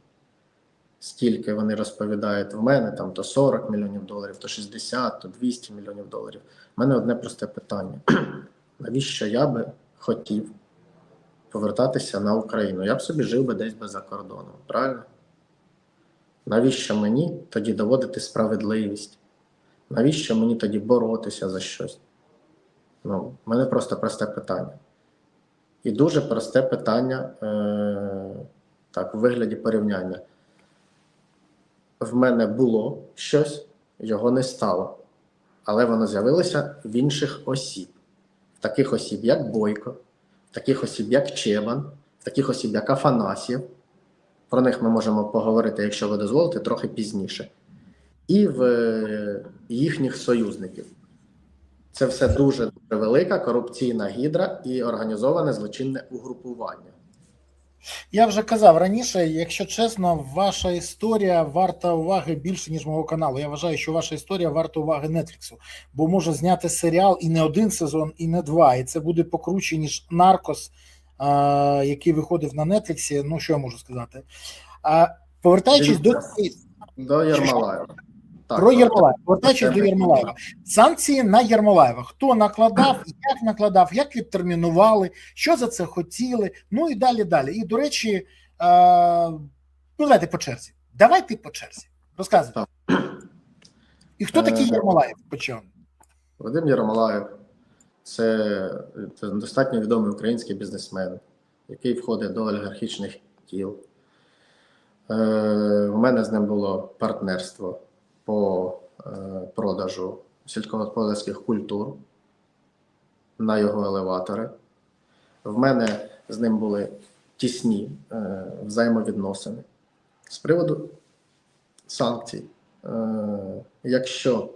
Speaker 2: стільки вони розповідають в мене, там то 40 мільйонів доларів, то 60, то 200 мільйонів доларів. У мене одне просте питання. Навіщо я би хотів повертатися на Україну? Я б собі жив би десь би за кордоном, правильно? Навіщо мені тоді доводити справедливість? Навіщо мені тоді боротися за щось? В мене просто просте питання. І дуже просте питання, так, у вигляді порівняння. В мене було щось, його не стало. Але воно з'явилося в інших осіб. В таких осіб, як Бойко, в таких осіб, як Чебан, в таких осіб, як Афанасьєв. Про них ми можемо поговорити, якщо ви дозволите, трохи пізніше. І в їхніх союзників. Це все дуже велика корупційна гідра і організоване злочинне угрупування.
Speaker 1: Я вже казав раніше, якщо чесно, ваша історія варта уваги більше, ніж мого каналу. Я вважаю, що ваша історія варта уваги Нетфліксу, бо може зняти серіал і не один сезон, і не два. І це буде покруче, ніж «Наркос», який виходив на Нетфліксі. Ну, що я можу сказати? Повертаючись
Speaker 2: до Єрмолаєва.
Speaker 1: Про Єрмолаєва. Повертаючись до Єрмолаєва. Санкції на Єрмолаєва. Хто накладав, як відтермінували, що за це хотіли, ну і далі. І, до речі, давайте по черзі. Розказуйте. І хто такий Єрмолаєв почав?
Speaker 2: Вадим Єрмолаєв це достатньо відомий український бізнесмен, який входить до олігархічних тіл. У мене з ним було партнерство по продажу сільськогосподарських культур на його елеватори. В мене з ним були тісні взаємовідносини. З приводу санкцій. Якщо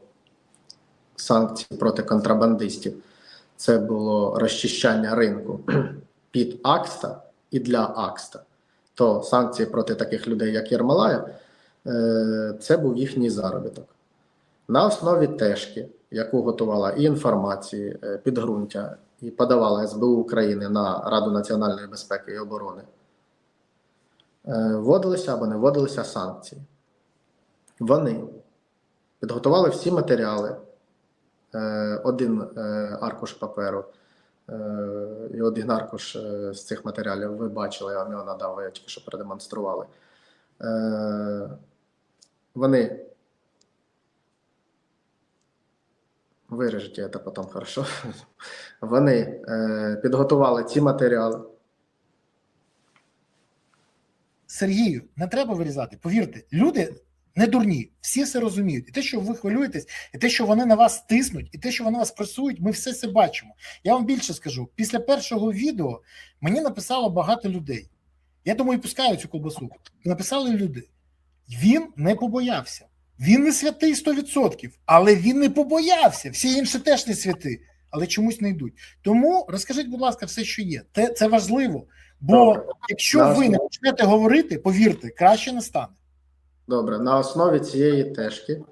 Speaker 2: санкції проти контрабандистів це було розчищання ринку під Акста і для Акста, то санкції проти таких людей, як Єрмолаєв, це був їхній заробіток. На основі тежки, яку готувала і інформації, підґрунтя, і подавала СБУ України на Раду національної безпеки і оборони, вводилися або не вводилися санкції. Вони підготували всі матеріали, один аркуш паперу і один аркуш з цих матеріалів ви бачили, я вам його надав, ви тільки що продемонстрували. Вони виріжете це потім, хорошо. Вони підготували ці матеріали.
Speaker 1: Сергію, не треба вирізати. Повірте, люди не дурні, всі все розуміють. І те, що ви хвилюєтесь, і те, що вони на вас тиснуть, і те, що вони вас пресують, ми все це бачимо. Я вам більше скажу. Після першого відео мені написало багато людей. Я думаю, пускаю цю колбасу. Написали люди. Він не побоявся. Він не святий 100%, але він не побоявся. Всі інші теж не святі, але чомусь не йдуть. Тому розкажіть, будь ласка, все, що є. Це важливо. Бо
Speaker 2: Добре.
Speaker 1: якщо ви не почнете говорити, повірте, краще не стане.
Speaker 2: Добре, на основі цієї тежки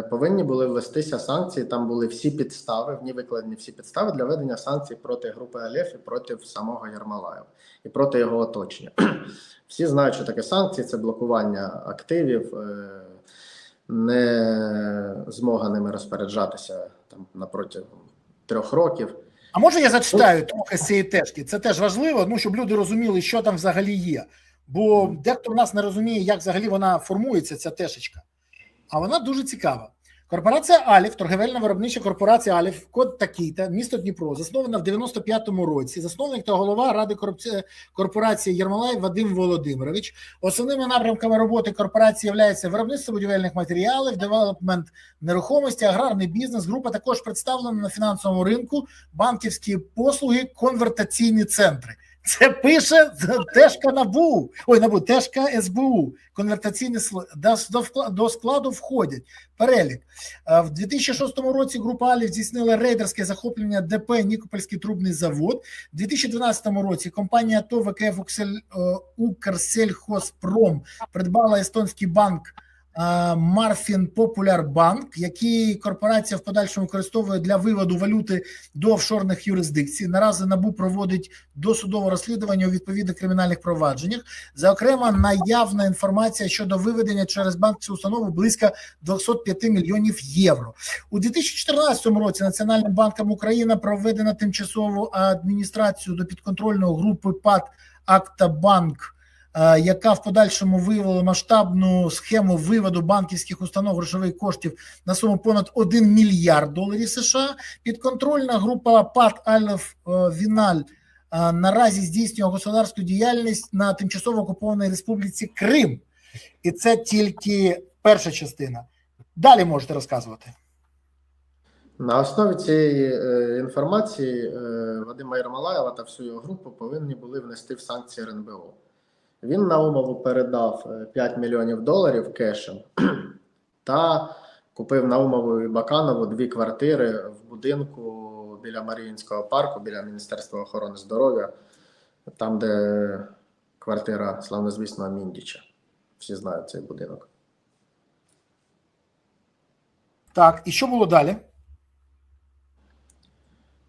Speaker 2: повинні були ввестися санкції, там були всі підстави, в ній викладені всі підстави для введення санкцій проти групи Алєф і проти самого Єрмолаєва, і проти його оточення. Всі знають, що таке санкції, це блокування активів, не змога ними розпоряджатися там, на протягом 3 років.
Speaker 1: А може я зачитаю трохи з цієї тежки? Це теж важливо, ну, щоб люди розуміли, що там взагалі є. Бо дехто в нас не розуміє, як взагалі вона формується, ця тежечка. А вона дуже цікава. Корпорація Аліф, торгівельна виробнича корпорація Аліф, код такий-то, місто Дніпро, заснована в 95-му році. Засновник та голова Ради корпорації Єрмолаєв Вадим Володимирович. Основними напрямками роботи корпорації є виробництво будівельних матеріалів, девелопмент нерухомості, аграрний бізнес. Група також представлена на фінансовому ринку, банківські послуги, конвертаційні центри. Це пише Тежка НАБУ, Тежка СБУ. Конвертаційні до складу входять. Перелік. В 2006 році група Аліф здійснила рейдерське захоплення ДП «Нікопольський трубний завод». В 2012 році компанія ТОВ ВКФ «Укрсельхозпром» придбала естонський банк Марфін Популяр Банк, який корпорація в подальшому використовує для виводу валюти до офшорних юрисдикцій. Наразі НАБУ проводить досудове розслідування у відповідних кримінальних провадженнях. Зокрема, наявна інформація щодо виведення через банківську установу близько 205 мільйонів євро. У 2014 році Національним банком України проведено тимчасову адміністрацію до підконтрольної групи ПАТ «Актабанк», яка в подальшому виявила масштабну схему виводу банківських установ грошових коштів на суму понад 1 мільярд доларів США. Підконтрольна група ПАТ «Аліф Віналь» наразі здійснює господарську діяльність на тимчасово окупованій республіці Крим. І це тільки перша частина. Далі можете розказувати.
Speaker 2: На основі цієї інформації Вадима Єрмолаєва та всю його групу повинні були внести в санкції РНБО. Він на умову передав 5 мільйонів доларів кешем та купив на умову і Баканову 2 квартири в будинку біля Маріїнського парку, біля Міністерства охорони здоров'я, там, де квартира славнозвісного Міндіча. Всі знають цей будинок.
Speaker 1: Так, і що було далі?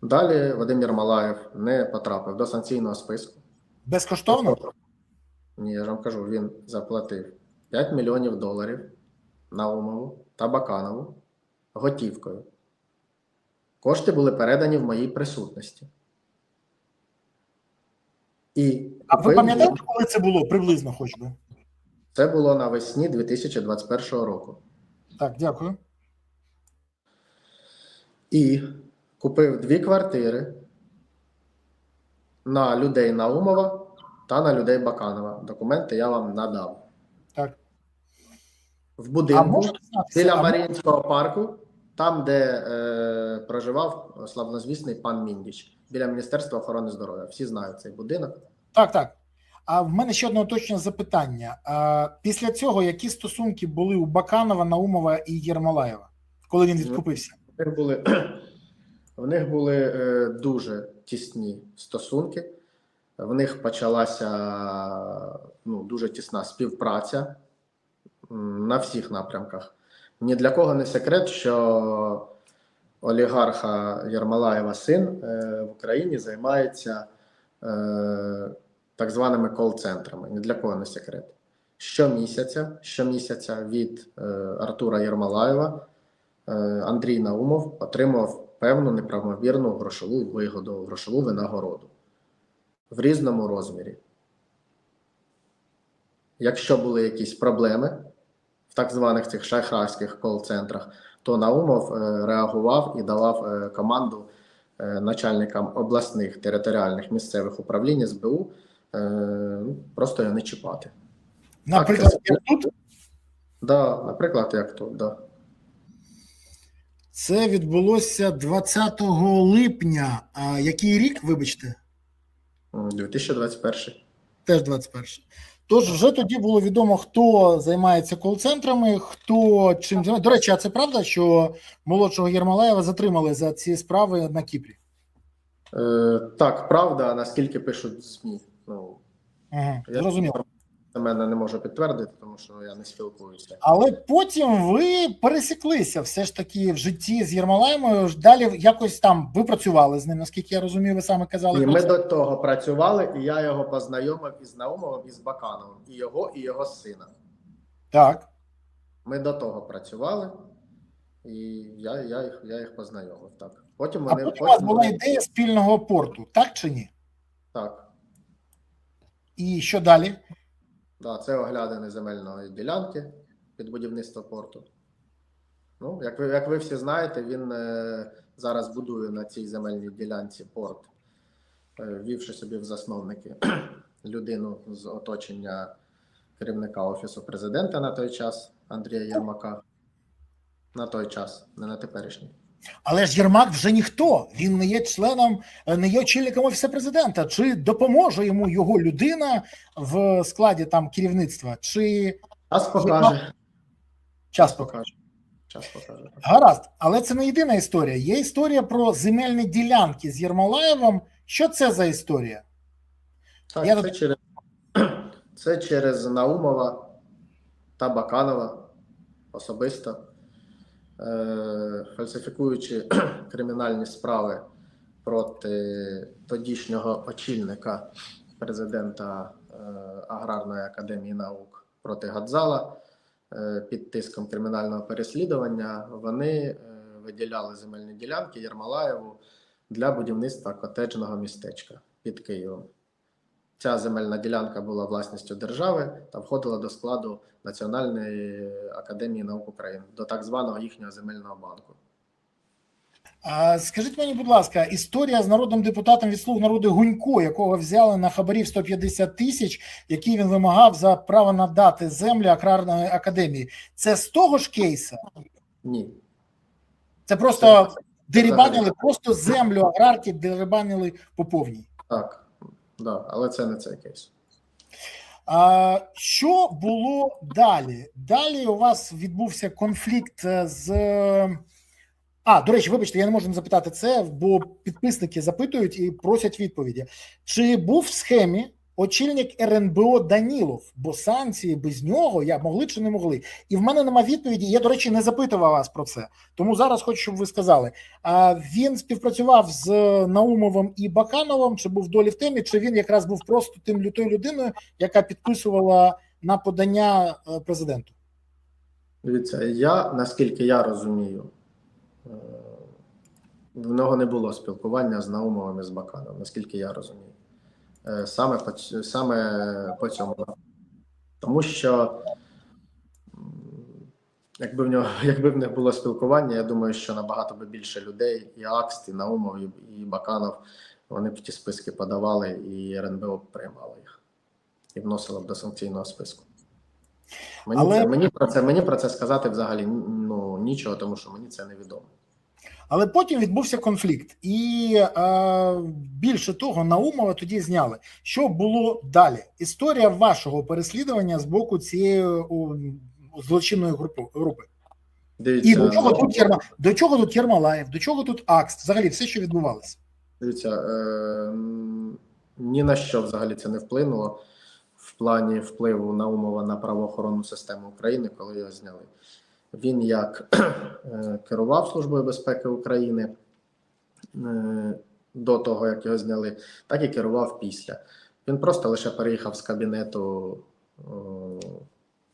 Speaker 2: Далі Вадим Єрмолаєв не потрапив до санкційного списку.
Speaker 1: Безкоштовно?
Speaker 2: Ні, я ж вам кажу, він заплатив 5 мільйонів доларів на умову та Баканову готівкою. Кошти були передані в моїй присутності.
Speaker 1: А ви пам'ятаєте, коли це було приблизно хоч би?
Speaker 2: Це було навесні 2021 року.
Speaker 1: Так, дякую.
Speaker 2: і купив 2 квартири на людей Наумова та на людей Баканова. Документи я вам надав.
Speaker 1: Так.
Speaker 2: В
Speaker 1: А
Speaker 2: будинку
Speaker 1: можна дізнатися,
Speaker 2: біля Маріїнського парку, там, де проживав славнозвісний пан Міндіч, біля Міністерства охорони здоров'я. Всі знають цей будинок.
Speaker 1: Так, так. А в мене ще одне уточнене запитання. Після цього які стосунки були у Баканова, Наумова і Єрмолаєва, коли він відкупився?
Speaker 2: В них були дуже тісні стосунки. В них почалася дуже тісна співпраця на всіх напрямках. Ні для кого не секрет, що олігарха Єрмолаєва син в Україні займається так званими кол-центрами. Ні для кого не секрет. Щомісяця від Артура Єрмолаєва Андрій Наумов отримав певну неправомірну грошову вигоду, грошову винагороду в різному розмірі. Якщо були якісь проблеми в так званих цих шахрайських кол-центрах, то Наумов реагував і давав команду начальникам обласних територіальних місцевих управлінь СБУ просто його не чіпати.
Speaker 1: Наприклад, як тут?
Speaker 2: Да, наприклад, як тут, да.
Speaker 1: Це відбулося 20 липня. А який рік, вибачте?
Speaker 2: 2021.
Speaker 1: Теж 21. Тож вже тоді було відомо, хто займається кол-центрами, хто чим займається. До речі, а це правда, що молодшого Єрмолаєва затримали за ці справи на Кіпрі?
Speaker 2: Так, правда, наскільки пишуть ЗМІ.
Speaker 1: Ага, зрозуміло.
Speaker 2: Я мене не можу підтвердити, тому що я не спілкуюся.
Speaker 1: Але потім ви пересіклися все ж таки в житті з Єрмолаєвою, далі якось там ви працювали з ним, наскільки я розумію, ви саме казали.
Speaker 2: І ми до того працювали, і я його познайомив із Наумовим, і з Бакановим, і його сина.
Speaker 1: Так.
Speaker 2: Ми до того працювали, і я їх познайомив, так. Потім
Speaker 1: А потім у вас була ідея спільного порту, так чи ні?
Speaker 2: Так.
Speaker 1: І що далі?
Speaker 2: Да, це оглядини земельної ділянки під будівництво порту. Як ви всі знаєте, він зараз будує на цій земельній ділянці порт, ввівши собі в засновники людину з оточення керівника Офісу президента на той час, Андрія Єрмака. На той час, не на теперішній.
Speaker 1: Але ж Єрмак вже ніхто, він не є членом, не є очільником Офісу президента. Чи допоможе йому його людина в складі там керівництва? Чи
Speaker 2: Час покаже.
Speaker 1: Час покаже.
Speaker 2: Час покаже.
Speaker 1: Гаразд, але це не єдина історія. Є історія про земельні ділянки з Єрмолаєвим. Що це за історія?
Speaker 2: Так, це через Наумова та Баканова особисто. Фальсифікуючи кримінальні справи проти тодішнього очільника президента Аграрної академії наук проти Гадзала під тиском кримінального переслідування, вони виділяли земельні ділянки Єрмолаєву для будівництва котеджного містечка під Києвом. Ця земельна ділянка була власністю держави та входила до складу Національної академії наук України, до так званого їхнього земельного банку.
Speaker 1: Скажіть мені, будь ласка, історія з народним депутатом від «Слуг народу» Гунько, якого взяли на хабарів 150 тисяч, який він вимагав за право надати землю Аграрної академії. Це з того ж кейса?
Speaker 2: Ні.
Speaker 1: Це просто дерибанили, просто землю аграрки дерибанили по повній?
Speaker 2: Так, да, але це не цей кейс.
Speaker 1: Що було далі? Далі у вас відбувся конфлікт з... до речі, вибачте, я не можу не запитати це, бо підписники запитують і просять відповіді. Чи був в схемі очільник РНБО Данілов? Бо санкції без нього могли чи не могли? І в мене нема відповіді, я, до речі, не запитував вас про це. Тому зараз хочу, щоб ви сказали. Він співпрацював з Наумовим і Бакановим, чи був долі в темі, чи він якраз був просто тою людиною, яка підписувала на подання президенту?
Speaker 2: Дивіться, наскільки я розумію, в нього не було спілкування з Наумовим і з Бакановим, наскільки я розумію. Саме по цьому. Тому що якби в них було спілкування, я думаю, що набагато би більше людей, і Акст, і Наумов, і Баканов, вони б ті списки подавали, і РНБО б приймало їх і вносило б до санкційного списку. Мені про це сказати взагалі нічого, тому що мені це невідомо.
Speaker 1: Але потім відбувся конфлікт, і більше того, Наумова тоді зняли. Що було далі? Історія вашого переслідування з боку цієї злочинної групи.
Speaker 2: Дивіться,
Speaker 1: і до чого тут Єрмолаєв, до чого тут Акст, взагалі все, що відбувалося?
Speaker 2: Дивіться, ні на що взагалі це не вплинуло в плані впливу Наумова на правоохоронну систему України, коли його зняли. Він як керував Службою безпеки України до того, як його зняли, так і керував після. Він просто лише переїхав з кабінету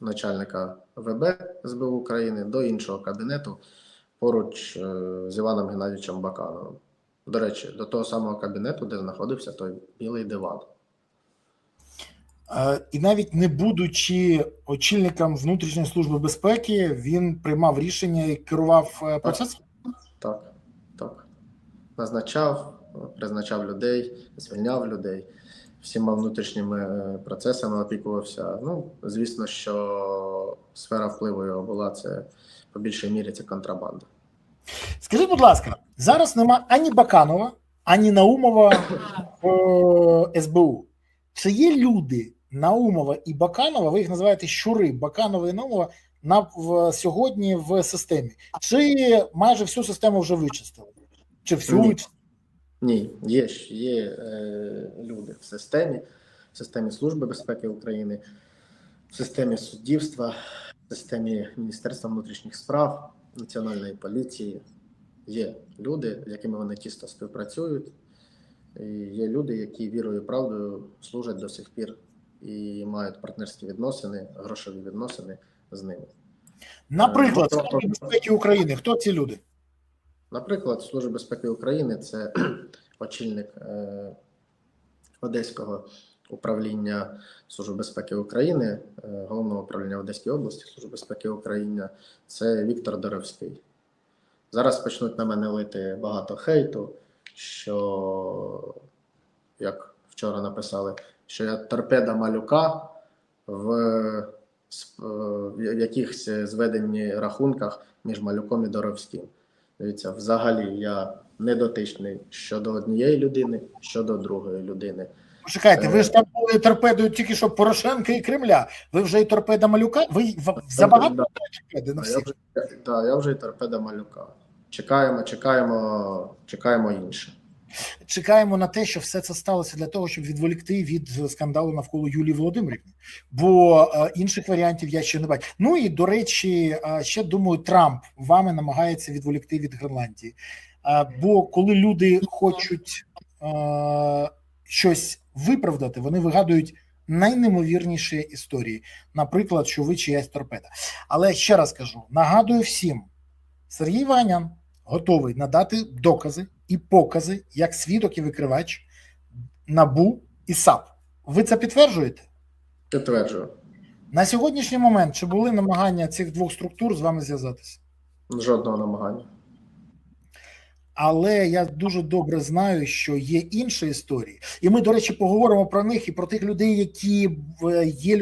Speaker 2: начальника ВБ СБУ України до іншого кабінету поруч з Іваном Геннадійовичем Бакановим. До речі, до того самого кабінету, де знаходився той білий диван.
Speaker 1: І навіть не будучи очільником внутрішньої служби безпеки, він приймав рішення і керував процесом?
Speaker 2: Так. Призначав людей, звільняв людей, всіма внутрішніми процесами опікувався. Ну, звісно, що сфера впливу його була, це по більшій мірі це контрабанда.
Speaker 1: Скажіть, будь ласка, зараз нема ані Баканова, ані Наумова в СБУ. Чи є люди Наумова і Баканова, ви їх називаєте щури, Баканова і Наумова, сьогодні в системі? Чи майже всю систему вже вичистили? Чи всю вичистили?
Speaker 2: Ні, є люди в системі Служби безпеки України, в системі суддівства, в системі Міністерства внутрішніх справ, Національної поліції. Є люди, з якими вони тісно співпрацюють, і є люди, які вірою і правдою служать до сих пір і мають партнерські відносини, грошові відносини з ними.
Speaker 1: Наприклад, Служба безпеки України. Хто ці люди?
Speaker 2: Наприклад, Служба безпеки України – це очільник Одеського управління Служби безпеки України, Головного управління Одеської області Служби безпеки України, це Віктор Доровський. Зараз почнуть на мене лити багато хейту, що, як вчора написали, що я торпеда малюка в якихось зведенні рахунках між Малюком і Доровським. Дивіться, взагалі я не дотичний щодо однієї людини, щодо другої людини.
Speaker 1: Почекайте, ви ж там були торпедою тільки що Порошенка і Кремля. Ви вже і торпеда Малюка? Ви забагато торпеди на всіх?
Speaker 2: Так, я вже і торпеда Малюка. Чекаємо інше.
Speaker 1: Чекаємо на те, що все це сталося для того, щоб відволікти від скандалу навколо Юлії Володимирівни. Бо інших варіантів я ще не бачу. Ну і, до речі, ще, думаю, Трамп вами намагається відволікти від Гренландії. Бо коли люди хочуть щось виправдати, вони вигадують найнеймовірніші історії. Наприклад, що ви чиясь торпеда. Але ще раз кажу, нагадую всім, Сергій Ванян готовий надати докази і покази, як свідок і викривач НАБУ і САП. Ви це підтверджуєте?
Speaker 2: Підтверджую.
Speaker 1: На сьогоднішній момент чи були намагання цих двох структур з вами зв'язатися?
Speaker 2: Жодного намагання.
Speaker 1: Але я дуже добре знаю, що є інші історії. І ми, до речі, поговоримо про них і про тих людей, які є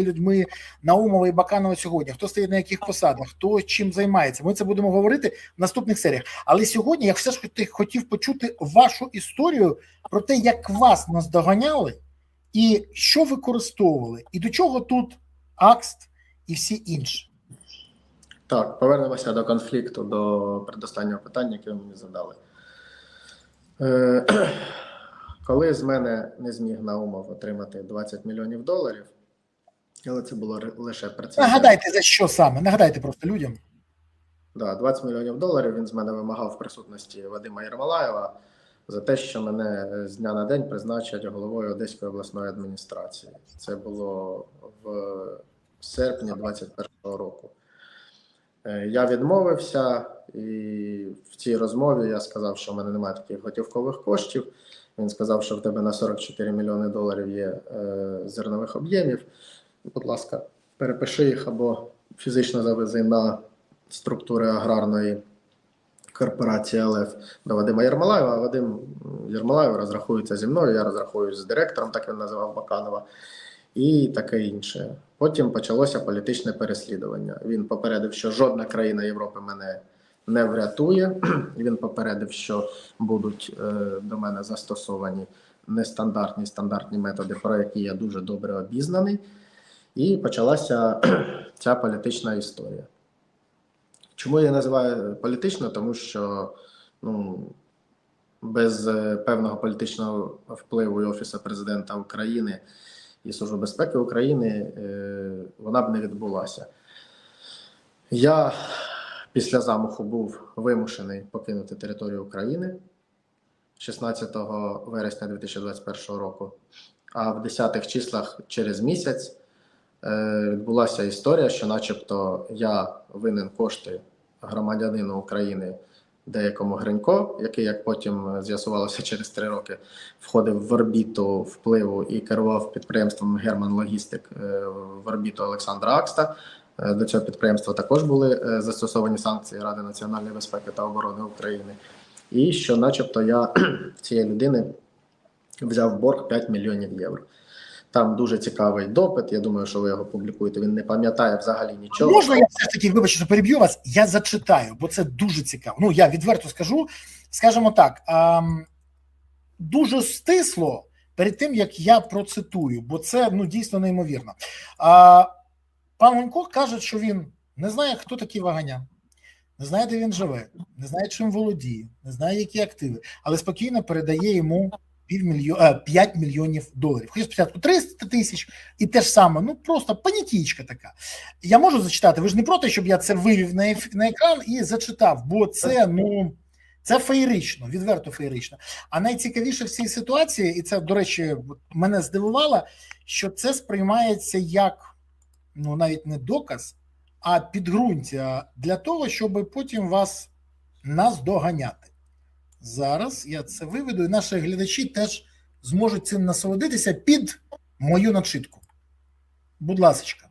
Speaker 1: людьми Наумова і Баканова сьогодні. Хто стоїть на яких посадах, хто чим займається. Ми це будемо говорити в наступних серіях. Але сьогодні я все ж хотів почути вашу історію про те, як вас наздоганяли і що використовували. І до чого тут Акст і всі інші.
Speaker 2: Так, повернемося до конфлікту, до предостаннього питання, яке ви мені задали. Коли з мене не зміг Наумов отримати $20 мільйонів, але це було лише прецедент.
Speaker 1: Нагадайте, за що саме? Нагадайте просто людям.
Speaker 2: Да, $20 мільйонів він з мене вимагав в присутності Вадима Єрмолаєва за те, що мене з дня на день призначать головою Одеської обласної адміністрації. Це було в серпні 2021 року. Я відмовився, і в цій розмові я сказав, що в мене немає таких готівкових коштів. Він сказав, що в тебе на $44 мільйони є зернових об'ємів. Будь ласка, перепиши їх або фізично завезли на структури аграрної корпорації ЛФ до Вадима Єрмолаєва, а Вадим Єрмолаєв розрахується зі мною, я розрахуюсь з директором, так він називав Баканова, і таке інше. Потім почалося політичне переслідування. Він попередив, що жодна країна Європи мене не врятує. Він попередив, що будуть до мене застосовані нестандартні, стандартні методи, про які я дуже добре обізнаний. І почалася ця політична історія. Чому я називаю політично? Тому що без певного політичного впливу і Офісу Президента України і Служби безпеки України вона б не відбулася. Я після замаху був вимушений покинути територію України 16 вересня 2021 року, а в 10-х числах через місяць відбулася історія, що начебто я винен кошти громадянину України деякому Гринько, який, як потім з'ясувалося через 3 роки, входив в орбіту впливу і керував підприємством Герман Логістик в орбіту Олександра Акста. До цього підприємства також були застосовані санкції Ради національної безпеки та оборони України. І що начебто я цієї людини взяв борг 5 мільйонів євро. Там дуже цікавий допит, я думаю, що ви його публікуєте, він не пам'ятає взагалі нічого.
Speaker 1: Можна я все ж таки, вибачте, що переб'ю вас, я зачитаю, бо це дуже цікаво. Я відверто скажу, скажімо так, дуже стисло перед тим, як я процитую, бо це дійсно неймовірно. Пан Гунько каже, що він не знає, хто такий Ваганян, не знає, де він живе, не знає, чим володіє, не знає, які активи, але спокійно передає йому 5 мільйонів доларів. Хоча спочатку 300 тисяч і те ж саме, просто панікічка така. Я можу зачитати, ви ж не проти, щоб я це вивів на екран і зачитав, бо це, це феєрично, відверто феєрично. А найцікавіше в цій ситуації, і це, до речі, мене здивувало, що це сприймається як, навіть не доказ, а підґрунтя для того, щоб потім вас наздоганяти. Зараз я це виведу, і наші глядачі теж зможуть цим насолодитися під мою начитку. Будь ласочка.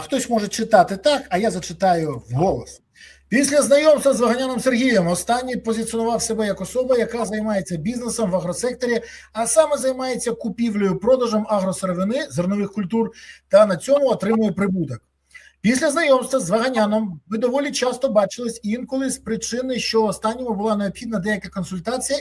Speaker 1: Хтось може читати так, а я зачитаю вголос. Після знайомства з Ваганяном Сергієм останній позиціонував себе як особа, яка займається бізнесом в агросекторі, а саме займається купівлею, продажем агросировини, зернових культур та на цьому отримує прибуток. Після знайомства з Ваганяном ми доволі часто бачились інколи з причини, що останньому була необхідна деяка консультація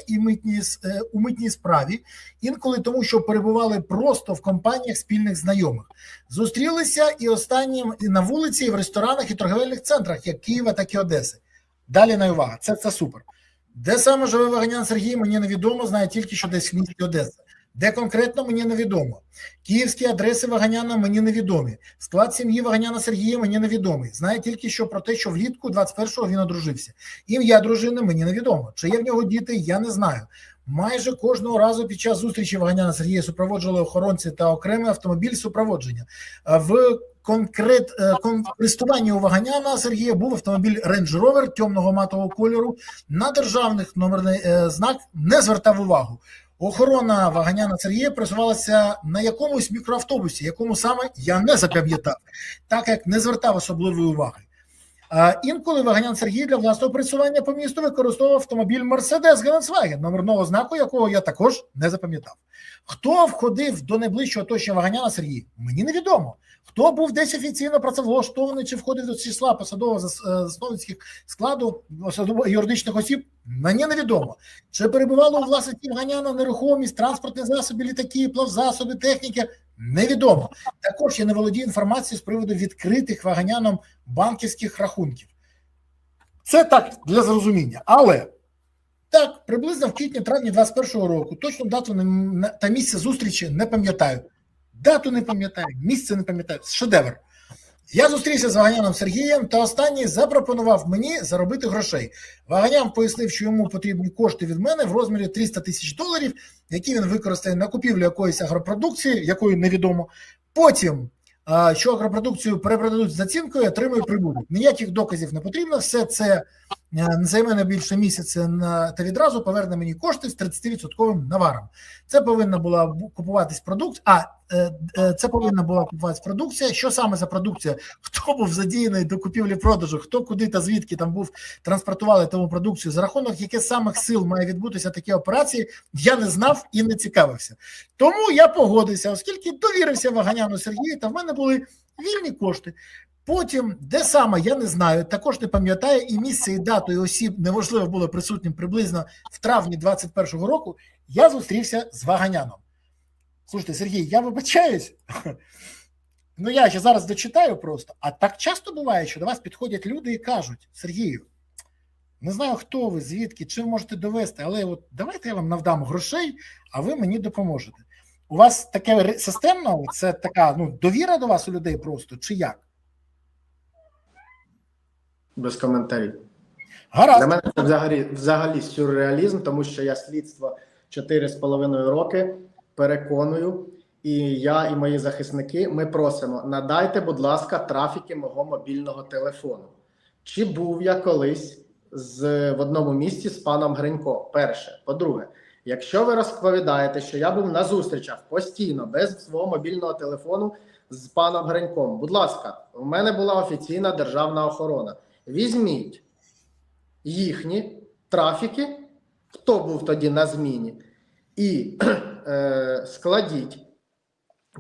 Speaker 1: у митній справі, інколи тому, що перебували просто в компаніях спільних знайомих. Зустрілися і останнім і на вулиці, і в ресторанах, і торговельних центрах, як Києва, так і Одеси. Далі на увага, це супер. Де саме живе Ваганян Сергій, мені невідомо, знаю тільки, що десь в місті Одеса. Де конкретно, мені невідомо. Київські адреси Ваганяна мені невідомі. Склад сім'ї Ваганяна Сергія мені невідомий. Знаю тільки що про те, що влітку 21-го він одружився. Ім'я дружини мені невідомо. Чи є в нього діти, я не знаю. Майже кожного разу під час зустрічі Ваганяна Сергія супроводжували охоронці та окремий автомобіль супроводження. В користуванні у Ваганяна Сергія був автомобіль Range Rover темного матового кольору. На державних номерний знак не звертав увагу. Охорона Ваганяна Сергія просувалася на якомусь мікроавтобусі, якому саме я не запам'ятав, так як не звертав особливої уваги. Інколи Ваганян Сергій для власного пересування по місту використовував автомобіль Mercedes-Benz, номерного знаку якого я також не запам'ятав. Хто входив до найближчого оточення Ваганяна Сергія, мені невідомо. Хто був десь офіційно працевлаштований чи входив до числа посадово-засновницьких складу юридичних осіб, мені невідомо. Чи перебувало у власності Ваганяна нерухомість, транспортні засоби, літаки, плавзасоби, техніки, невідомо. Також я не володію інформацією з приводу відкритих Ваганяном банківських рахунків. Це так, для зрозуміння. Але, так, приблизно в квітні-травні 2021 року, точну дату та місце зустрічі не пам'ятаю. Дату не пам'ятаю, місце не пам'ятаю. Шедевр. Я зустрівся з Ваганяном Сергієм, та останній запропонував мені заробити грошей. Ваганян пояснив, що йому потрібні кошти від мене в розмірі 300 тисяч доларів, які він використає на купівлю якоїсь агропродукції, якої невідомо. Потім, що агропродукцію перепродадуть з націнкою, отримує прибуток. Ніяких доказів не потрібно, все це не займе не більше місяця та відразу поверне мені кошти з 30% наваром. Це повинна була купуватись продукція. Це повинна була купуватись продукція. Що саме за продукція? Хто був задіяний до купівлі-продажу, хто куди та звідки там був транспортували тому продукцію, за рахунок яких самих сил має відбутися такі операції, я не знав і не цікавився. Тому я погодився, оскільки довірився Ваганяну Сергію, та в мене були вільні кошти. Потім, де саме, я не знаю, також не пам'ятаю, і місце, і дату, і осіб неможливо було присутнім приблизно в травні 21-го року, я зустрівся з Ваганяном. Слушайте, Сергій, я вибачаюсь, ну я ще зараз дочитаю просто, а так часто буває, що до вас підходять люди і кажуть: Сергію, не знаю, хто ви, звідки, чим можете довести, але от давайте я вам навдам грошей, а ви мені допоможете. У вас таке системно, це така довіра до вас у людей просто, чи як?
Speaker 2: Без коментарів.
Speaker 1: Гаразд.
Speaker 2: Для мене це взагалі сюрреалізм, тому що я слідство 4,5 роки переконую, і я, і мої захисники, ми просимо: надайте, будь ласка, трафіки мого мобільного телефону. Чи був я колись в одному місці з паном Гринько? Перше. По-друге, якщо ви розповідаєте, що я був на зустрічах постійно, без свого мобільного телефону з паном Гриньком, будь ласка, у мене була офіційна державна охорона. Візьміть їхні трафіки, хто був тоді на зміні, і складіть,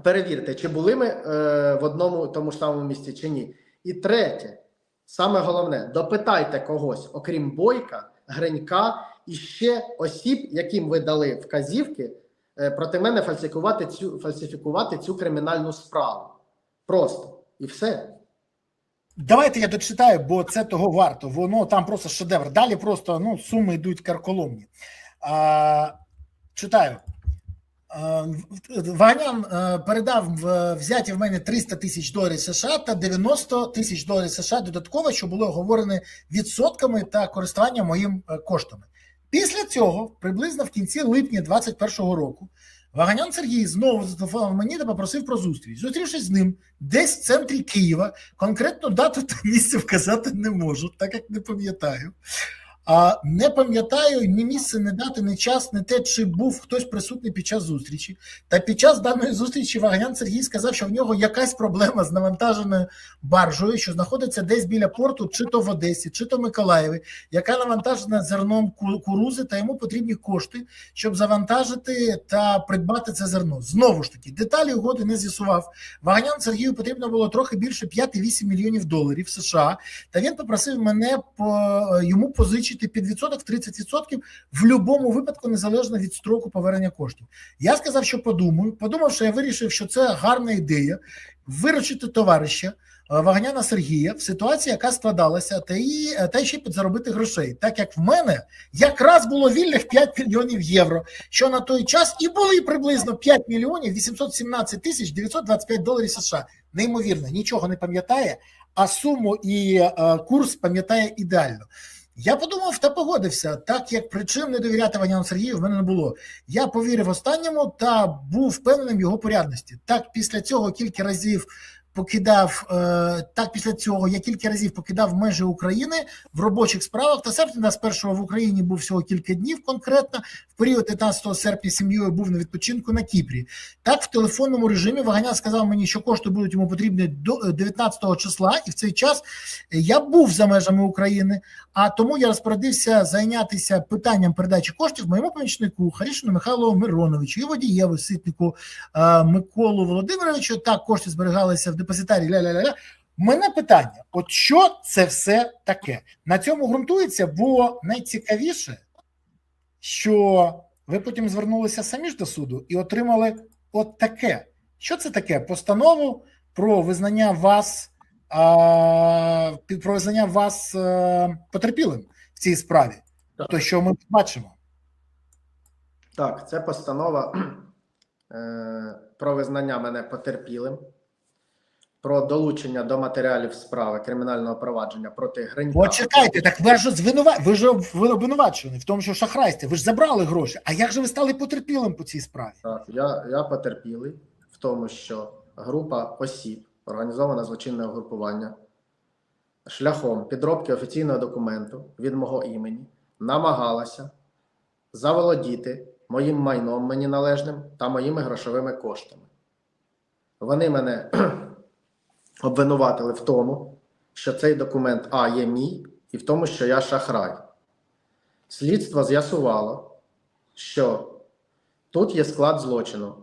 Speaker 2: перевірте, чи були ми в одному тому ж самому місці, чи ні. І третє, саме головне, допитайте когось, окрім Бойка, Гринька і ще осіб, яким ви дали вказівки проти мене фальсифікувати цю кримінальну справу. Просто. І все.
Speaker 1: Давайте я дочитаю, бо це того варто. Воно там просто шедевр. Далі просто суми йдуть карколомні. Читаю. Ваганян передав взяті в мене $300 000 США та $90 000 США додатково, що було оговорене відсотками та користування моїм коштами. Після цього, приблизно в кінці липня 2021 року, Ваганян Сергій знову зателефонував мені та попросив про зустріч. Зустрівшись з ним десь в центрі Києва, конкретно дату та місце вказати не можу, так як не пам'ятаю. Не пам'ятаю ні місце, ні дати, ні час, ні те, чи був хтось присутній під час зустрічі. Та під час даної зустрічі Ваганян Сергій сказав, що в нього якась проблема з навантаженою баржею, що знаходиться десь біля порту, чи то в Одесі, чи то в Миколаєві, яка навантажена зерном кукурузи, та йому потрібні кошти, щоб завантажити та придбати це зерно. Знову ж таки, деталі угоди не з'ясував. Ваганян Сергію потрібно було трохи більше 5,8 мільйонів доларів США, та він попросив мене йому позичити під відсоток 30% в будь-якому випадку, незалежно від строку повернення коштів. Я сказав, що подумаю. Подумавши, я вирішив, що це гарна ідея виручити товариша Ваганяна Сергія в ситуації, яка складалася, та ще підзаробити грошей. Так як в мене якраз було вільних 5 мільйонів євро, що на той час і були приблизно 5 мільйонів 817 тисяч 925 доларів США. Неймовірно, нічого не пам'ятає, а суму і курс пам'ятає ідеально. Я подумав та погодився, так як причин не довіряти Ваганяну Сергію в мене не було. Я повірив останньому та був впевненим в його порядності. Так після цього я кілька разів покидав межі України в робочих справах, та серпня 21-го в Україні був всього кілька днів конкретно. В період 15 серпня сім'єю був на відпочинку на Кіпрі. Так, в телефонному режимі Ваганян сказав мені, що кошти будуть йому потрібні до 19 числа, і в цей час я був за межами України, а тому я розпорядився зайнятися питанням передачі коштів моєму помічнику Харішину Михайлову Мироновичу і водієву Ситнику Миколу Володимировичу. Так, кошти зберігалися в депозитарі ля-ля-ля. Мене питання, от що це все таке? На цьому ґрунтується, бо найцікавіше, що ви потім звернулися самі ж до суду і отримали от таке. Що це таке? Постанову про визнання вас потерпілим в цій справі.
Speaker 2: Так.
Speaker 1: То, що ми бачимо.
Speaker 2: Так, це постанова про визнання мене потерпілим, про долучення до матеріалів справи кримінального провадження проти Гринька.
Speaker 1: Почекайте, так ви ж обвинувачені в тому, що шахрайстві, ви ж забрали гроші. А як же ви стали потерпілим по цій справі?
Speaker 2: Так, я потерпілий в тому, що група осіб, організоване злочинне угрупування, шляхом підробки офіційного документу від мого імені намагалася заволодіти моїм майном мені належним та моїми грошовими коштами. Вони мене обвинуватили в тому, що цей документ є мій, і в тому, що я шахрай. Слідство з'ясувало, що тут є склад злочину.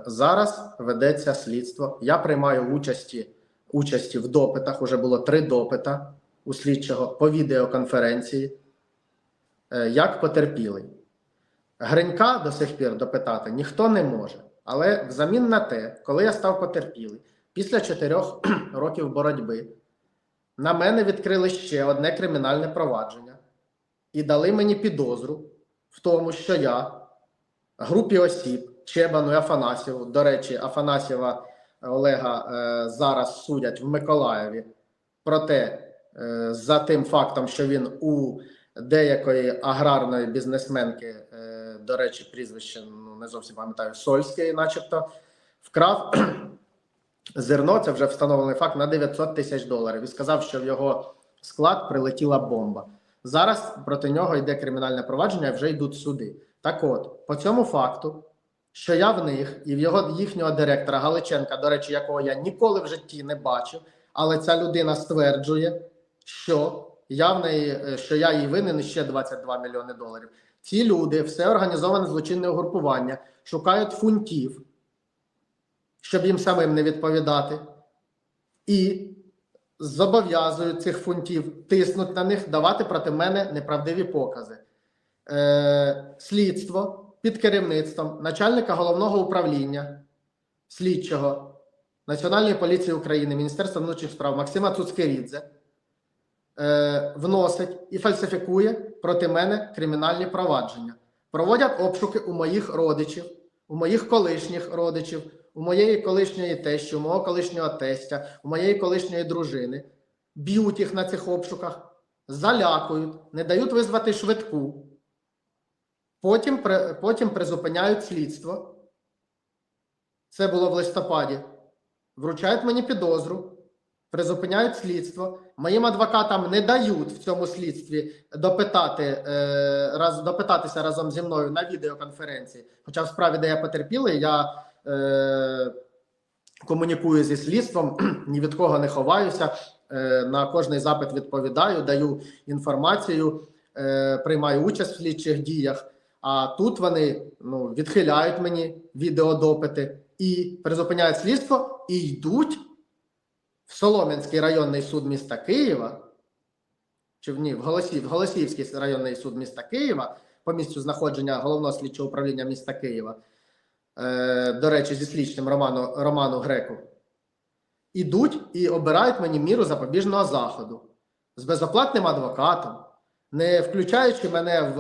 Speaker 2: Зараз ведеться слідство. Я приймаю участі в допитах. Уже було 3 допита у слідчого по відеоконференції. Як потерпілий. Гринька до сих пір допитати ніхто не може. Але взамін на те, коли я став потерпілий, після 4 років боротьби, на мене відкрили ще одне кримінальне провадження і дали мені підозру в тому, що я групі осіб, Чебану і Афанасьєву, до речі, Афанасьєва Олега зараз судять в Миколаєві, проте за тим фактом, що він у деякої аграрної бізнесменки, до речі, прізвище, не зовсім пам'ятаю, Сольської начебто, вкрав зерно, це вже встановлений факт, на $900 тисяч. І сказав, що в його склад прилетіла бомба. Зараз проти нього йде кримінальне провадження, вже йдуть суди. Так от, по цьому факту, що я в них і в їхнього директора Галиченка, до речі, якого я ніколи в житті не бачив, але ця людина стверджує, що я їй винен ще $22 мільйони. Ці люди, все організоване злочинне угрупування, шукають фунтів, щоб їм самим не відповідати, і зобов'язують цих фунтів, тиснуть на них, давати проти мене неправдиві покази. Слідство під керівництвом начальника головного управління слідчого Національної поліції України, Міністерства внутрішніх справ Максима Цуцкерідзе вносить і фальсифікує проти мене кримінальні провадження. Проводять обшуки у моїх родичів, у моїх колишніх родичів, у моєї колишньої тещі, у мого колишнього тестя, у моєї колишньої дружини. Б'ють їх на цих обшуках, залякують, не дають визвати швидку. Потім призупиняють слідство. Це було в листопаді. Вручають мені підозру, призупиняють слідство. Моїм адвокатам не дають в цьому слідстві допитатися разом зі мною на відеоконференції. Хоча в справі, де я потерпілий, я комунікую зі слідством, ні від кого не ховаюся, на кожний запит відповідаю, даю інформацію, приймаю участь в слідчих діях. А тут вони відхиляють мені відеодопити і призупиняють слідство і йдуть в Солом'янський районний суд міста Києва, в Голосіївський районний суд міста Києва, по місцю знаходження Головного слідчого управління міста Києва, до речі, зі слідчим Роману Греку, ідуть і обирають мені міру запобіжного заходу з безоплатним адвокатом, не включаючи мене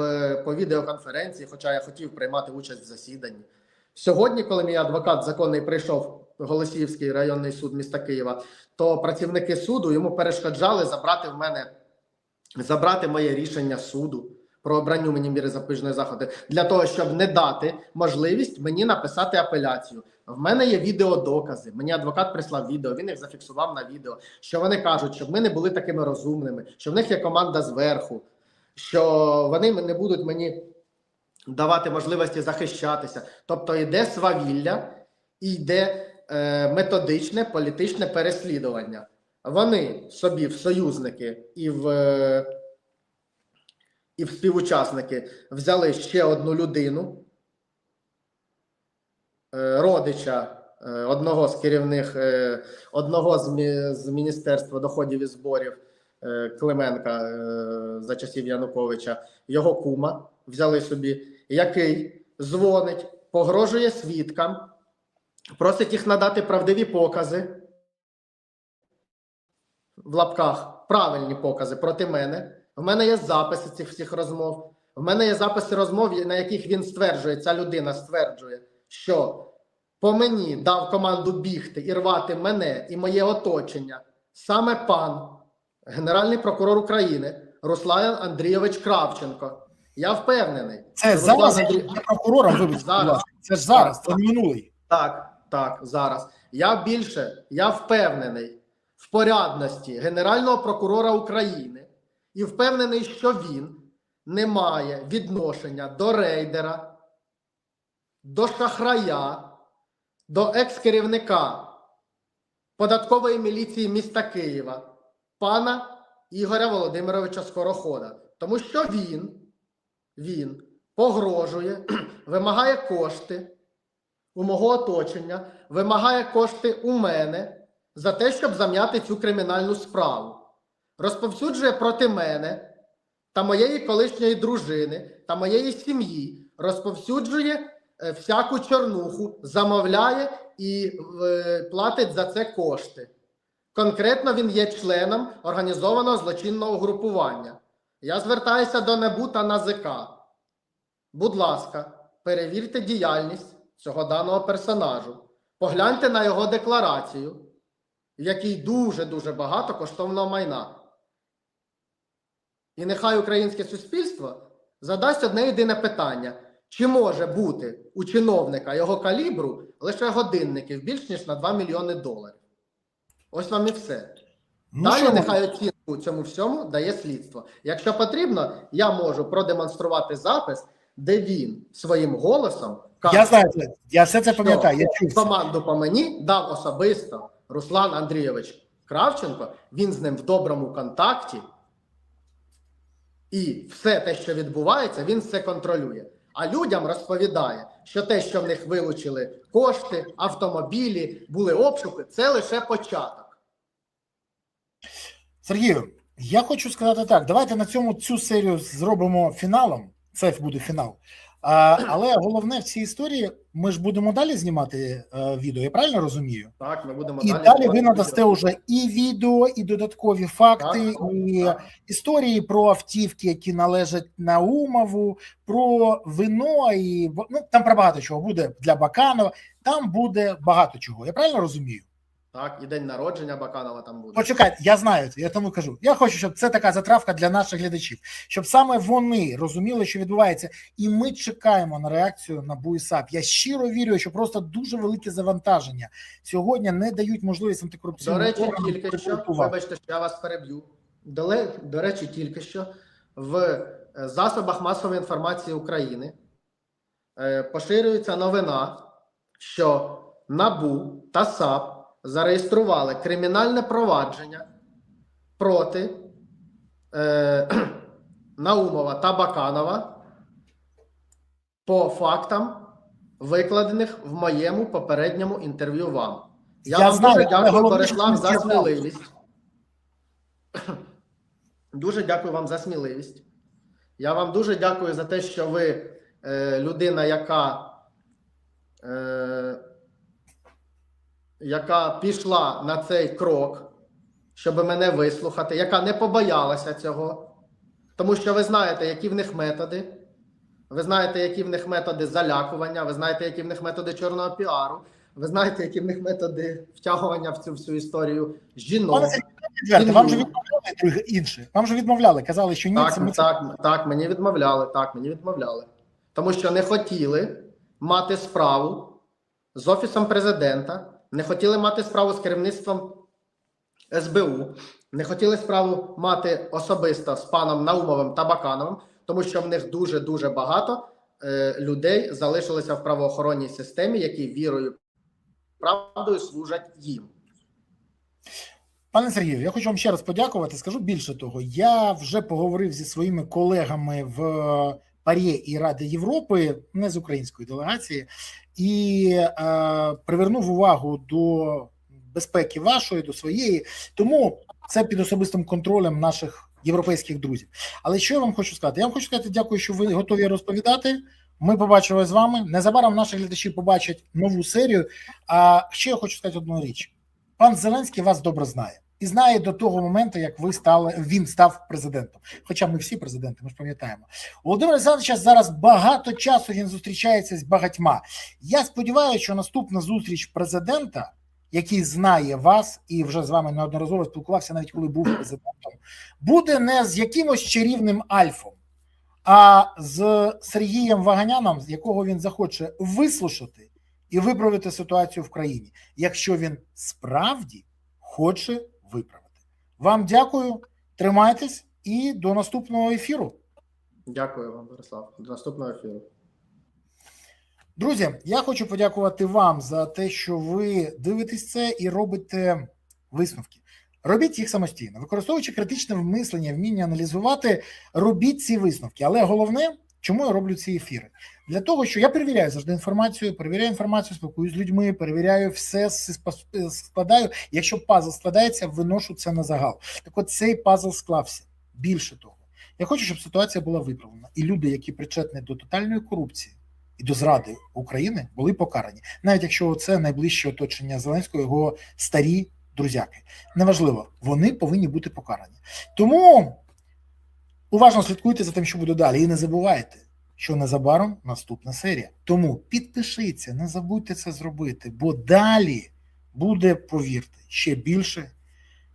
Speaker 2: по відеоконференції, хоча я хотів приймати участь в засіданні. Сьогодні, коли мій адвокат законний прийшов в Голосіївський районний суд міста Києва, то працівники суду йому перешкоджали забрати моє рішення суду про обрання мені міри запобіжного заходу, для того, щоб не дати можливість мені написати апеляцію. В мене є відеодокази, мені адвокат прислав відео, він їх зафіксував на відео, що вони кажуть, щоб ми не були такими розумними, що в них є команда зверху, що вони не будуть мені давати можливості захищатися. Тобто йде свавілля і йде методичне політичне переслідування. Вони собі в союзники і в співучасники взяли ще одну людину, родича одного з керівних, одного з Міністерства доходів і зборів Клименка за часів Януковича, його кума взяли собі, який дзвонить, погрожує свідкам, просить їх надати правдиві покази, в лапках, правильні покази проти мене. В мене є записи цих всіх розмов. В мене є записи розмов, на яких він стверджує, ця людина стверджує, що по мені дав команду бігти і рвати мене і моє оточення саме пан Генеральний прокурор України Руслан Андрійович Кравченко. Я впевнений.
Speaker 1: Це зараз є прокурором, вибачте,
Speaker 2: зараз.
Speaker 1: Це ж зараз, це не минулий.
Speaker 2: Так, зараз. Я впевнений в порядності Генерального прокурора України і впевнений, що він не має відношення до рейдера, до шахрая, до екс-керівника податкової міліції міста Києва, пана Ігоря Володимировича Скорохода. Тому що він погрожує, вимагає кошти у мого оточення, вимагає кошти у мене за те, щоб зам'яти цю кримінальну справу. Розповсюджує проти мене та моєї колишньої дружини та моєї сім'ї, розповсюджує всяку чорнуху, замовляє і платить за це кошти. Конкретно він є членом організованого злочинного групування. Я звертаюся до НАБУ та НАЗК. Будь ласка, перевірте діяльність цього даного персонажу. Погляньте на його декларацію, в якій дуже-дуже багато коштовного майна. І нехай українське суспільство задасть одне єдине питання. Чи може бути у чиновника його калібру лише годинників більш ніж на 2 мільйони доларів? Ось вам і все. Далі нехай оцінку цьому всьому дає слідство. Якщо потрібно, я можу продемонструвати запис, де він своїм голосом каже,
Speaker 1: я знаю, я все це пам'ятаю. Я чув.
Speaker 2: Команду по мені дав особисто Руслан Андрійович Кравченко, він з ним в доброму контакті, і все те, що відбувається, він все контролює. А людям розповідає, що те, що в них вилучили кошти, автомобілі, були обшуки, це лише початок.
Speaker 1: Сергію, я хочу сказати так, давайте на цю серію зробимо фіналом, це буде фінал. Але головне в цій історії, ми ж будемо далі знімати відео, я правильно розумію?
Speaker 2: Так, ми будемо
Speaker 1: і далі ви надасте вже і відео, і додаткові факти,
Speaker 2: так,
Speaker 1: і
Speaker 2: так.
Speaker 1: історії про автівки, які належать Наумову, про вино, і там про багато чого буде для Баканова, там буде багато чого, я правильно розумію?
Speaker 2: Так, і день народження Баканова там буде.
Speaker 1: Почекайте, я знаю, я тому кажу. Я хочу, щоб це така затравка для наших глядачів, щоб саме вони розуміли, що відбувається, і ми чекаємо на реакцію НАБУ і САП. Я щиро вірю, що просто дуже велике завантаження сьогодні не дають можливість антикорупційним органам.
Speaker 2: До речі, тільки що, вибачте, що я вас переб'ю. До речі, тільки що в засобах масової інформації України поширюється новина, що НАБУ та САП зареєстрували кримінальне провадження проти Наумова та Баканова по фактам, викладених в моєму попередньому інтерв'ю вам. Я вам
Speaker 1: знаю,
Speaker 2: дуже дякую,
Speaker 1: головне,
Speaker 2: Борислав, за
Speaker 1: що
Speaker 2: сміливість. Дуже дякую вам за сміливість. Я вам дуже дякую за те, що ви людина, яка пішла на цей крок, щоб мене вислухати, яка не побоялася цього. Тому що ви знаєте, які в них методи. Ви знаєте, які в них методи залякування, ви знаєте, які в них методи чорного піару, ви знаєте, які в них методи втягування в цю всю історію жінок.
Speaker 1: Вам же відмовляли інше. Вам же відмовляли, казали, що ні.
Speaker 2: Так, мені відмовляли. Тому що не хотіли мати справу з Офісом Президента, не хотіли мати справу з керівництвом СБУ, не хотіли справу мати особисто з паном Наумовим та Бакановим, тому що в них дуже-дуже багато людей залишилося в правоохоронній системі, які вірою, правдою служать їм.
Speaker 1: Пане Сергію, я хочу вам ще раз подякувати. Скажу більше того, я вже поговорив зі своїми колегами в ПАРЄ і Ради Європи, не з української делегації, і привернув увагу до безпеки вашої, до своєї, тому це під особистим контролем наших європейських друзів. Але що я вам хочу сказати? Я вам хочу сказати дякую, що ви готові розповідати. Ми побачили з вами. Незабаром наші глядачі побачать нову серію. А ще я хочу сказати одну річ. Пан Зеленський вас добре знає. І знає до того моменту, як він став президентом. Хоча ми всі президенти, ми ж пам'ятаємо. У Володимира Олександровича зараз багато часу він зустрічається з багатьма. Я сподіваюся, що наступна зустріч президента, який знає вас і вже з вами неодноразово спілкувався, навіть коли був президентом, буде не з якимось чарівним Альфом, а з Сергієм Ваганяном, якого він захоче вислухати і виправити ситуацію в країні, якщо він справді хоче виправити. Вам дякую, тримайтесь і до наступного ефіру.
Speaker 2: Дякую вам, Борислав. До наступного ефіру.
Speaker 1: Друзі, я хочу подякувати вам за те, що ви дивитесь це і робите висновки. Робіть їх самостійно, використовуючи критичне мислення, вміння аналізувати, робіть ці висновки. Але головне, чому я роблю ці ефіри? Для того, що я перевіряю завжди інформацію, спілкуюсь з людьми, перевіряю все, складаю. Якщо пазл складається, виношу це на загал. Так от цей пазл склався. Більше того, я хочу, щоб ситуація була виправлена. І люди, які причетні до тотальної корупції і до зради України, були покарані. Навіть якщо це найближче оточення Зеленського, його старі друзяки. Неважливо, вони повинні бути покарані. Тому уважно слідкуйте за тим, що буде далі. І не забувайте, що незабаром наступна серія. Тому підпишіться, не забудьте це зробити, бо далі буде, повірте, ще більше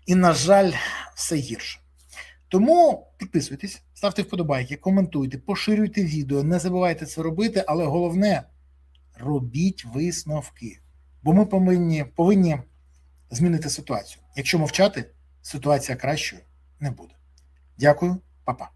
Speaker 1: і, на жаль, все гірше. Тому підписуйтесь, ставте вподобайки, коментуйте, поширюйте відео, не забувайте це робити, але головне – робіть висновки. Бо ми повинні змінити ситуацію. Якщо мовчати, ситуація кращою не буде. Дякую, па-па.